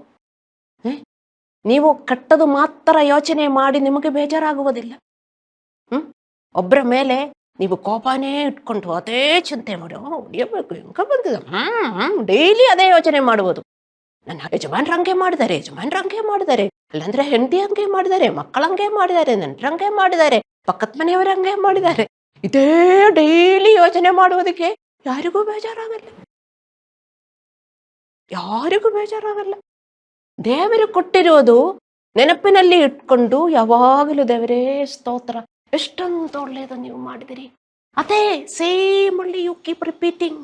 ನೀವು ಕಟ್ಟದು ಮಾತ್ರ ಯೋಚನೆ ಮಾಡಿ ನಿಮಗೆ ಬೇಜಾರಾಗುವುದಿಲ್ಲ. ಒಬ್ಬರ ಮೇಲೆ ನೀವು ಕೋಪನೇ ಇಟ್ಕೊಂಡು ಅದೇ ಚಿಂತೆ ಮಾಡಿ ಹೊಡಿಯಬೇಕು ಹೆಂಗ ಬಂದಿದೆ, ಡೈಲಿ ಅದೇ ಯೋಚನೆ ಮಾಡುವುದು. ನನ್ನ ಯಜಮಾನ್ರು ಹಂಗೆ ಮಾಡಿದ್ದಾರೆ, ಅಲ್ಲಂದ್ರೆ ಹೆಂಡತಿ ಹಂಗೆ ಮಾಡಿದ್ದಾರೆ, ಮಕ್ಕಳು ಹಂಗೆ ಮಾಡಿದ್ದಾರೆ, ನೆಂಟರು ಹಂಗೆ ಮಾಡಿದ್ದಾರೆ, ಪಕ್ಕದ ಮನೆಯವರು ಹಂಗೆ ಮಾಡಿದ್ದಾರೆ. ಇದೇ ಡೈಲಿ ಯೋಚನೆ ಮಾಡುವುದಕ್ಕೆ ಯಾರಿಗೂ ಬೇಜಾರಾಗಲ್ಲ. ದೇವರು ಕೊಟ್ಟಿರೋದು ನೆನಪಿನಲ್ಲಿ ಇಟ್ಕೊಂಡು ಯಾವಾಗಲೂ ದೇವರೇ ಸ್ತೋತ್ರ, ಎಷ್ಟೊಂದು ಒಳ್ಳೆಯದು ನೀವು ಮಾಡಿದಿರಿ, ಅದೇ ಸೇಮ್ ಒಳ್ಳೆ ಯು ಕೀಪ್ ರಿಪೀಟಿಂಗ್.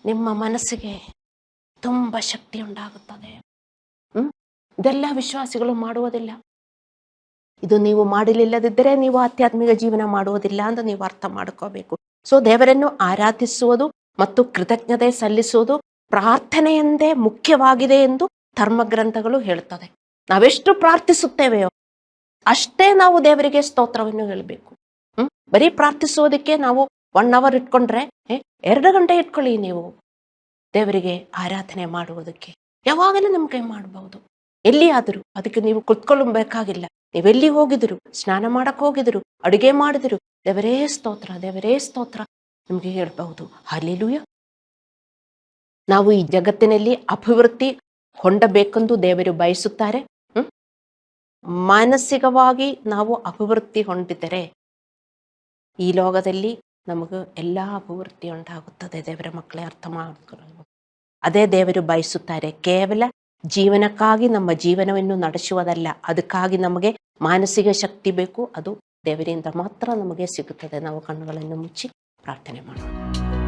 ನಿಮ್ಮ ಮನಸ್ಸಿಗೆ ತುಂಬ ಶಕ್ತಿ ಉಂಟಾಗುತ್ತದೆ. ಇದೆಲ್ಲ ವಿಶ್ವಾಸಿಗಳು ಮಾಡುವುದಿಲ್ಲ. ಇದು ನೀವು ಮಾಡಲಿಲ್ಲದಿದ್ದರೆ ನೀವು ಆಧ್ಯಾತ್ಮಿಕ ಜೀವನ ಮಾಡುವುದಿಲ್ಲ ಅಂತ ನೀವು ಅರ್ಥ ಮಾಡ್ಕೋಬೇಕು. ಸೊ ದೇವರನ್ನು ಆರಾಧಿಸುವುದು ಮತ್ತು ಕೃತಜ್ಞತೆ ಸಲ್ಲಿಸುವುದು ಪ್ರಾರ್ಥನೆಯಂದೇ ಮುಖ್ಯವಾಗಿದೆ ಎಂದು ಧರ್ಮಗ್ರಂಥಗಳು ಹೇಳುತ್ತದೆ. ನಾವೆಷ್ಟು ಪ್ರಾರ್ಥಿಸುತ್ತೇವೆಯೋ ಅಷ್ಟೇ ನಾವು ದೇವರಿಗೆ ಸ್ತೋತ್ರವನ್ನು ಹೇಳಬೇಕು. ಬರೀ ಪ್ರಾರ್ಥಿಸೋದಕ್ಕೆ ನಾವು 1 hour ಇಟ್ಕೊಂಡ್ರೆ 2 ಗಂಟೆ ಇಟ್ಕೊಳ್ಳಿ ನೀವು ದೇವರಿಗೆ ಆರಾಧನೆ ಮಾಡುವುದಕ್ಕೆ. ಯಾವಾಗಲೂ ನಿಮ್ಗೆ ಮಾಡಬಹುದು. ಎಲ್ಲಿಯಾದರೂ ಅದಕ್ಕೆ ನೀವು ಕುತ್ಕೊಳ್ಳಬೇಕಾಗಿಲ್ಲ. ನೀವೆಲ್ಲಿ ಹೋಗಿದ್ರು, ಸ್ನಾನ ಮಾಡಕ್ ಹೋಗಿದ್ರು, ಅಡುಗೆ ಮಾಡಿದ್ರು, ದೇವರೇ ಸ್ತೋತ್ರ ನಿಮ್ಗೆ ಹೇಳ್ಬಹುದು. ಹಲ್ಲೆಲೂಯ. ನಾವು ಈ ಜಗತ್ತಿನಲ್ಲಿ ಅಭಿವೃದ್ಧಿ ಹೊಂದಬೇಕೆಂದು ದೇವರು ಬಯಸುತ್ತಾರೆ. ಮಾನಸಿಕವಾಗಿ ನಾವು ಅಭಿವೃದ್ಧಿ ಹೊಂದಿದರೆ ಈ ಲೋಕದಲ್ಲಿ ನಮಗೆ ಎಲ್ಲ ಅಭಿವೃದ್ಧಿ ಉಂಟಾಗುತ್ತದೆ. ದೇವರ ಮಕ್ಕಳೇ ಅರ್ಥ ಮಾಡಿಕೊಳ್ಳಬೇಕು. ಅದೇ ದೇವರು ಬಯಸುತ್ತಾರೆ. ಕೇವಲ ಜೀವನಕ್ಕಾಗಿ ನಮ್ಮ ಜೀವನವನ್ನು ನಡೆಸುವುದಲ್ಲ, ಅದಕ್ಕಾಗಿ ನಮಗೆ ಮಾನಸಿಕ ಶಕ್ತಿ ಬೇಕು. ಅದು ದೇವರಿಂದ ಮಾತ್ರ ನಮಗೆ ಸಿಗುತ್ತದೆ. ನಾವು ಕಣ್ಣುಗಳನ್ನು ಮುಚ್ಚಿ ಪ್ರಾರ್ಥನೆ ಮಾಡೋಣ.